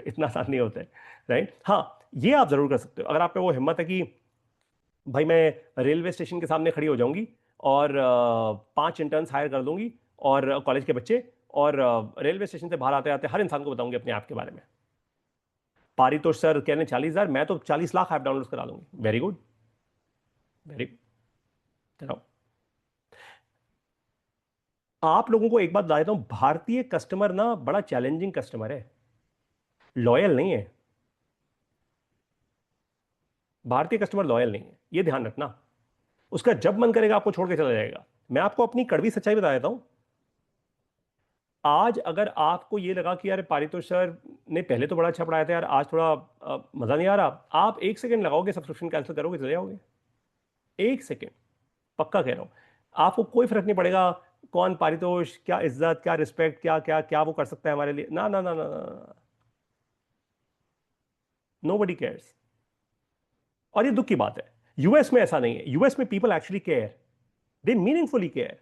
इतना आसान नहीं होता है, राइट। हाँ, ये आप जरूर कर सकते हो, अगर आप में वो हिम्मत है कि भाई मैं रेलवे स्टेशन के सामने खड़ी हो जाऊंगी और 5 इंटर्न्स हायर कर दूंगी, और कॉलेज के बच्चे, और रेलवे स्टेशन से बाहर आते आते हर इंसान को बताऊंगी अपने ऐप के बारे में। पारितोष सर कह रहे हैं 40,000, मैं तो 40 लाख ऐप डाउनलोड करा दूंगी। Very good, very good. आप लोगों को एक बात बता देता हूं, भारतीय कस्टमर ना बड़ा चैलेंजिंग कस्टमर है, लॉयल नहीं है। भारतीय कस्टमर लॉयल नहीं है, ये ध्यान रखना। उसका जब मन करेगा आपको छोड़ के चला जाएगा। मैं आपको अपनी कड़वी सच्चाई बता देता हूं, आज अगर आपको ये लगा कि यार पारितोष सर ने पहले तो बड़ा अच्छा पढ़ाया था यार, आज थोड़ा मजा नहीं आ रहा, आप 1 सेकंड लगाओगे, सब्सक्रिप्शन कैंसिल करोगे, चले जाओगे। 1 सेकंड, पक्का कह रहा हूं। आपको कोई फर्क नहीं पड़ेगा कौन पारितोष, क्या इज्जत, क्या रिस्पेक्ट, क्या क्या क्या वो कर सकता है हमारे लिए, ना ना ना ना, नो बडी केयर्स। और ये दुख की बात है, यूएस में ऐसा नहीं है, यूएस में पीपल एक्चुअली केयर, दे मीनिंगफुली केयर।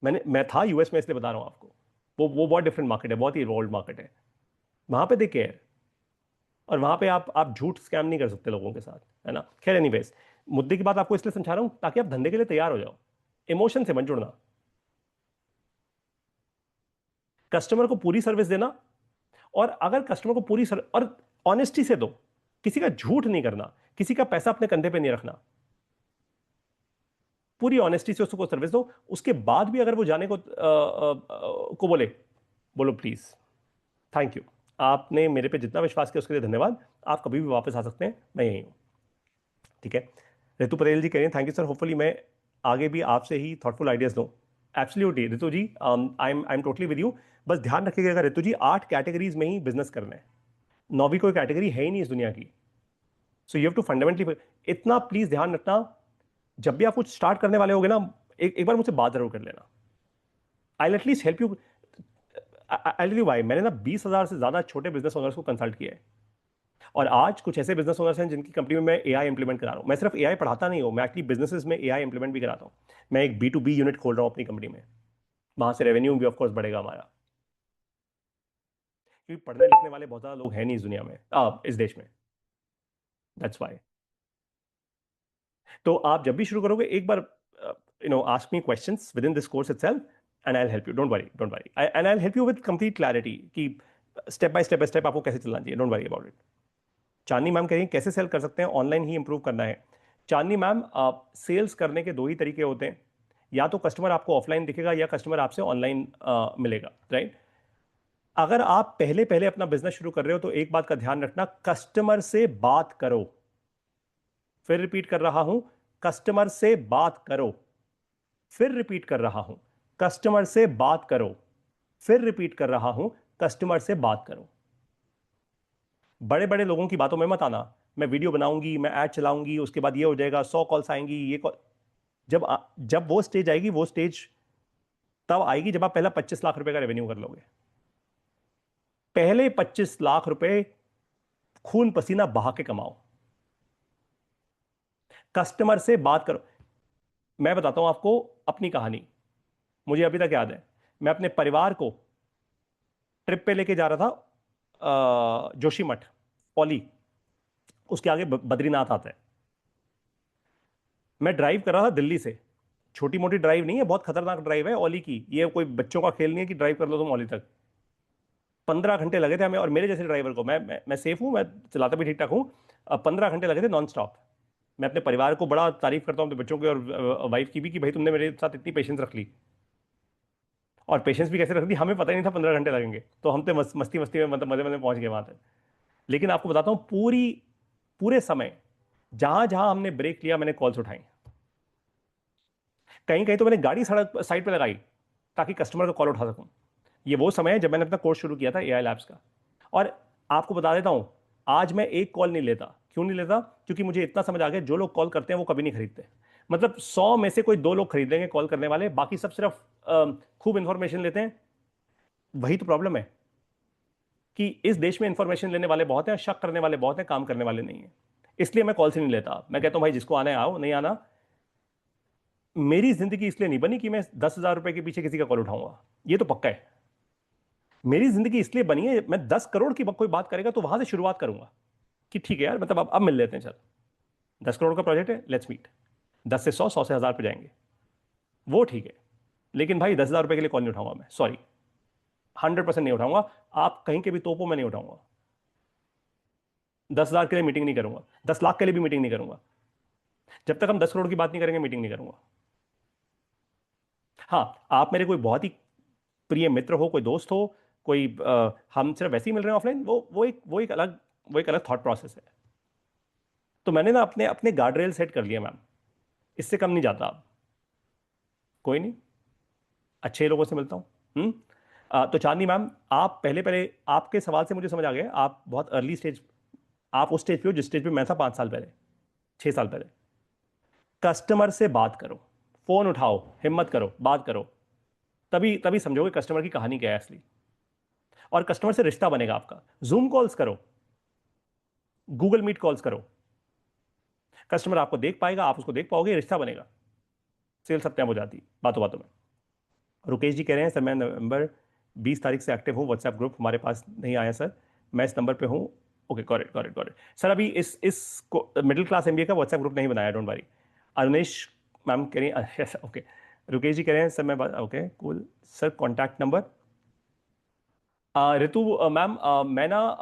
मैं था यूएस में, इसलिए बता रहा हूं आपको। वो बहुत डिफरेंट मार्केट है, बहुत ही इवॉल्व मार्केट है, वहां पे दे केयर। और वहां पे आप झूठ स्कैम नहीं कर सकते लोगों के साथ, है ना। खैर एनीवेज, मुद्दे की बात आपको इसलिए समझा रहा हूं ताकि आप धंधे के लिए तैयार हो जाओ, इमोशन से मत जुड़ना। कस्टमर को पूरी सर्विस देना, और अगर कस्टमर को पूरी और ऑनेस्टी से दो, किसी का झूठ नहीं करना, किसी का पैसा अपने कंधे पे नहीं रखना, पूरी ऑनेस्टी से उसको सर्विस दो। उसके बाद भी अगर वो जाने को बोले, बोलो प्लीज, थैंक यू, आपने मेरे पे जितना विश्वास किया उसके लिए धन्यवाद, आप कभी भी वापस आ सकते हैं, मैं यही हूं। ठीक है। रितु पटेल जी कह रहे हैं थैंक यू सर, होपफुली मैं आगे भी आपसे ही थॉटफुल आइडियाज दूं। Absolutely Ritu ji, I am totally with you. बस ध्यान रखिएगा रितु जी, 8 कैटेगरीज में ही बिजनेस करना है, 9वीं कोई कैटेगरी है ही नहीं इस दुनिया की। So you have to fundamentally, इतना प्लीज ध्यान रखना, जब भी आप कुछ स्टार्ट करने वाले होगे ना, एक बार मुझसे बात जरूर कर लेना। I at least help you. I tell you why, मैंने ना 20,000 से ज्यादा छोटे बिजनेस ओनर्स को कंसल्ट किया है, और आज कुछ ऐसे बिजनेस ओनर्स हैं जिनकी कंपनी में मैं एआई इंप्लीमेंट करा रहा हूं। मैं सिर्फ एआई पढ़ाता नहीं हूं, मैं एक्चुअली बिजनेसेस में एआई इंप्लीमेंट भी कराता हूं। मैं एक B2B यूनिट खोल रहा हूं अपनी कंपनी में, वहां से रेवेन्यू भी ऑफकोर्स बढ़ेगा हमारा, क्योंकि पढ़ने लिखने वाले बहुत ज्यादा लोग हैं नहीं इस दुनिया में, इस देश में। That's why. तो आप जब भी शुरू करोगे, एक बार ask me questions within this course itself, and I will help you, don't worry, don't worry, and I will help you with complete clarity कि स्टेप बाय स्टेप आपको कैसे चलना चाहिए, don't worry about it. Chandni ma'am कह रही हैं कैसे सेल कर सकते हैं, ऑनलाइन ही इंप्रूव करना है। चांदनी मैम, सेल्स करने के दो ही तरीके होते हैं, या तो कस्टमर आपको ऑफलाइन दिखेगा, या कस्टमर आपसे ऑनलाइन मिलेगा, राइट। अगर आप पहले पहले अपना बिजनेस शुरू कर रहे हो तो एक बात का ध्यान रखना, कस्टमर से बात करो। फिर रिपीट कर रहा हूं, कस्टमर से बात करो। फिर रिपीट कर रहा हूं, कस्टमर से बात करो। फिर रिपीट कर रहा हूं, कस्टमर से बात करो। बड़े बड़े लोगों की बातों में मत आना, मैं वीडियो बनाऊंगी, मैं ऐड चलाऊंगी, उसके बाद ये हो जाएगा, 100 कॉल्स आएंगी, ये कॉल। जब वो स्टेज आएगी, वो स्टेज तब आएगी जब आप पहला 25 लाख रुपए का रेवेन्यू कर लोगे। पहले 25 लाख रुपए खून पसीना बहा के कमाओ। कस्टमर से बात करो। मैं बताता हूं आपको अपनी कहानी। मुझे अभी तक याद है, मैं अपने परिवार को ट्रिप पे लेके जा रहा था, जोशीमठ, पौली, उसके आगे बद्रीनाथ आता है। मैं ड्राइव कर रहा था दिल्ली से। छोटी मोटी ड्राइव नहीं है, बहुत खतरनाक ड्राइव है ओली की। ये कोई बच्चों का खेल नहीं है कि ड्राइव कर लो तुम ओली तक। 15 घंटे लगे थे हमें, और मेरे जैसे ड्राइवर को, मैं सेफ हूं, मैं चलाता भी ठीक ठाक हूं। 15 घंटे लगे थे नॉन स्टॉप। मैं अपने परिवार को बड़ा तारीफ करता हूं, अपने बच्चों की और वाइफ की भी, कि भाई तुमने मेरे साथ इतनी पेशेंस रख ली। और पेशेंस भी कैसे रख दी, हमें पता ही नहीं था 15 घंटे लगेंगे, तो हम तो मस्ती मस्ती में, मतलब मजे मजे में पहुंच गए वहां तक। लेकिन आपको बताता हूं, पूरे समय जहां जहां हमने ब्रेक लिया, मैंने कॉल्स उठाई। कहीं कहीं तो मैंने गाड़ी सड़क साइड पे लगाई ताकि कस्टमर का कॉल उठा सकूं। ये वो समय है जब मैंने अपना कोर्स शुरू किया था एआई लैब्स का। और आपको बता देता हूं, आज मैं एक कॉल नहीं लेता। क्यों नहीं लेता? क्योंकि मुझे इतना समझ आ गया, जो लोग कॉल करते हैं वो कभी नहीं खरीदते। मतलब 100 में से कोई 2 लोग खरीदेंगे कॉल करने वाले, बाकी सब सिर्फ खूब इंफॉर्मेशन लेते हैं। वही तो प्रॉब्लम है कि इस देश में इंफॉर्मेशन लेने वाले बहुत हैं, शक करने वाले बहुत हैं, काम करने वाले नहीं है। इसलिए मैं कॉल से नहीं लेता। मैं कहता हूं भाई जिसको आना है आओ, नहीं आना। मेरी जिंदगी इसलिए नहीं बनी कि मैं 10,000 रुपए के पीछे किसी का कॉल उठाऊंगा, ये तो पक्का है। मेरी जिंदगी इसलिए बनी है, मैं 10 करोड़ की कोई बात करेगा तो वहां से शुरुआत करूंगा कि ठीक है यार, मतलब अब मिल लेते हैं, चल 10 करोड़ का प्रोजेक्ट है, लेट्स मीट। 10 से 100, 100 से 1000 पे जाएंगे, वो ठीक है। लेकिन भाई 10,000 रुपए के लिए कॉल नहीं उठाऊंगा मैं, सॉरी, 100% नहीं उठाऊंगा। आप कहीं के भी तोपो, मैं नहीं उठाऊंगा। 10,000 के लिए मीटिंग नहीं करूंगा, 10 लाख के लिए भी मीटिंग नहीं करूंगा। जब तक हम 10 करोड़ की बात नहीं करेंगे, मीटिंग नहीं करूंगा। हाँ, आप मेरे कोई बहुत ही प्रिय मित्र हो, कोई दोस्त हो, कोई हम सिर्फ वैसे ही मिल रहे हैं ऑफलाइन, वो एक अलग थॉट प्रोसेस है। तो मैंने ना अपने अपने गार्ड रेल सेट कर लिया मैम, इससे कम नहीं जाता अब। कोई नहीं, अच्छे लोगों से मिलता हूँ। तो चांदनी मैम, आप पहले पहले, आपके सवाल से मुझे समझ आ गया, आप बहुत अर्ली स्टेज, आप उस स्टेज पे हो जिस स्टेज पे मैं था 5 साल पहले, 6 साल पहले। कस्टमर से बात करो, फोन उठाओ, हिम्मत करो, बात करो। तभी तभी समझोगे कस्टमर की कहानी क्या है असली। और कस्टमर से रिश्ता बनेगा आपका। जूम कॉल्स करो, गूगल मीट कॉल्स करो। कस्टमर आपको देख पाएगा, आप उसको देख पाओगे, रिश्ता बनेगा। सेल्स अपने आप हो जाती है बातों बातों में। रुकेश जी कह रहे हैं, सर मैं नवंबर 20 तारीख से एक्टिव हूँ, व्हाट्सएप ग्रुप हमारे पास नहीं आया सर, मैं इस नंबर पे हूँ। Okay, got it got it got it sir. अभी इस मिडिल क्लास एमबीए का व्हाट्सएप ग्रुप नहीं बनाया, डोंट वरी। अरुणेश मैम कह रही हैं, ओके। रुकेश जी कह रहे हैं, सर मैं, okay cool sir, contact number. Ritu ma'am, मैं ना,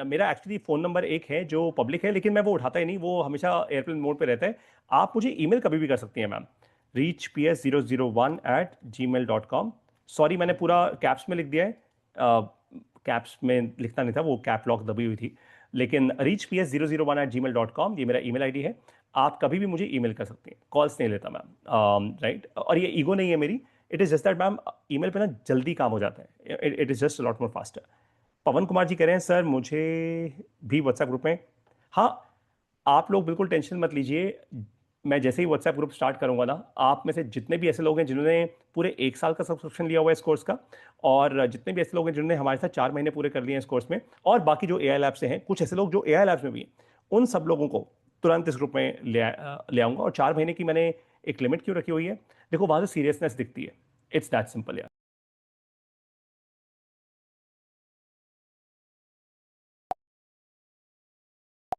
मेरा एक्चुअली फ़ोन नंबर एक है जो पब्लिक है, लेकिन मैं वो उठाता ही नहीं, वो हमेशा एयरप्लेन मोड पे रहता है। आप मुझे ईमेल कभी भी कर सकती हैं मैम, reachps001@gmail.com। सॉरी, मैंने पूरा कैप्स में लिख दिया है, कैप्स में लिखना नहीं था, वो कैप लॉक दबी हुई थी। लेकिन reachps001@gmail.com ये मेरा ईमेल आईडी है। आप कभी भी मुझे ईमेल कर सकती हैं, कॉल्स नहीं लेता मैम, राइट। और ये ईगो नहीं है मेरी, it is just that ma'am, email पे ना जल्दी काम हो जाता है, it is just lot more faster. Pawan Kumar ji कह रहे हैं, सर मुझे भी व्हाट्सएप ग्रुप में। हाँ, आप लोग बिल्कुल टेंशन मत लीजिए। मैं जैसे ही व्हाट्सएप ग्रुप स्टार्ट करूंगा ना, आप में से जितने भी ऐसे लोग हैं जिन्होंने पूरे 1 साल का सब्सक्रिप्शन लिया हुआ है इस कोर्स का, और जितने भी ऐसे लोग हैं जिन्होंने हमारे साथ 4 महीने पूरे कर लिए हैं इस कोर्स में, और बाकी जो एआई लैब से हैं, कुछ ऐसे लोग जो एआई लैब्स में भी हैं, उन सब लोगों को तुरंत इस ग्रुप में ले आऊंगा। और 4 महीने की मैंने एक लिमिट क्यों रखी हुई है, देखो वहां से सीरियसनेस दिखती है। इट्स दैट सिंपल यार।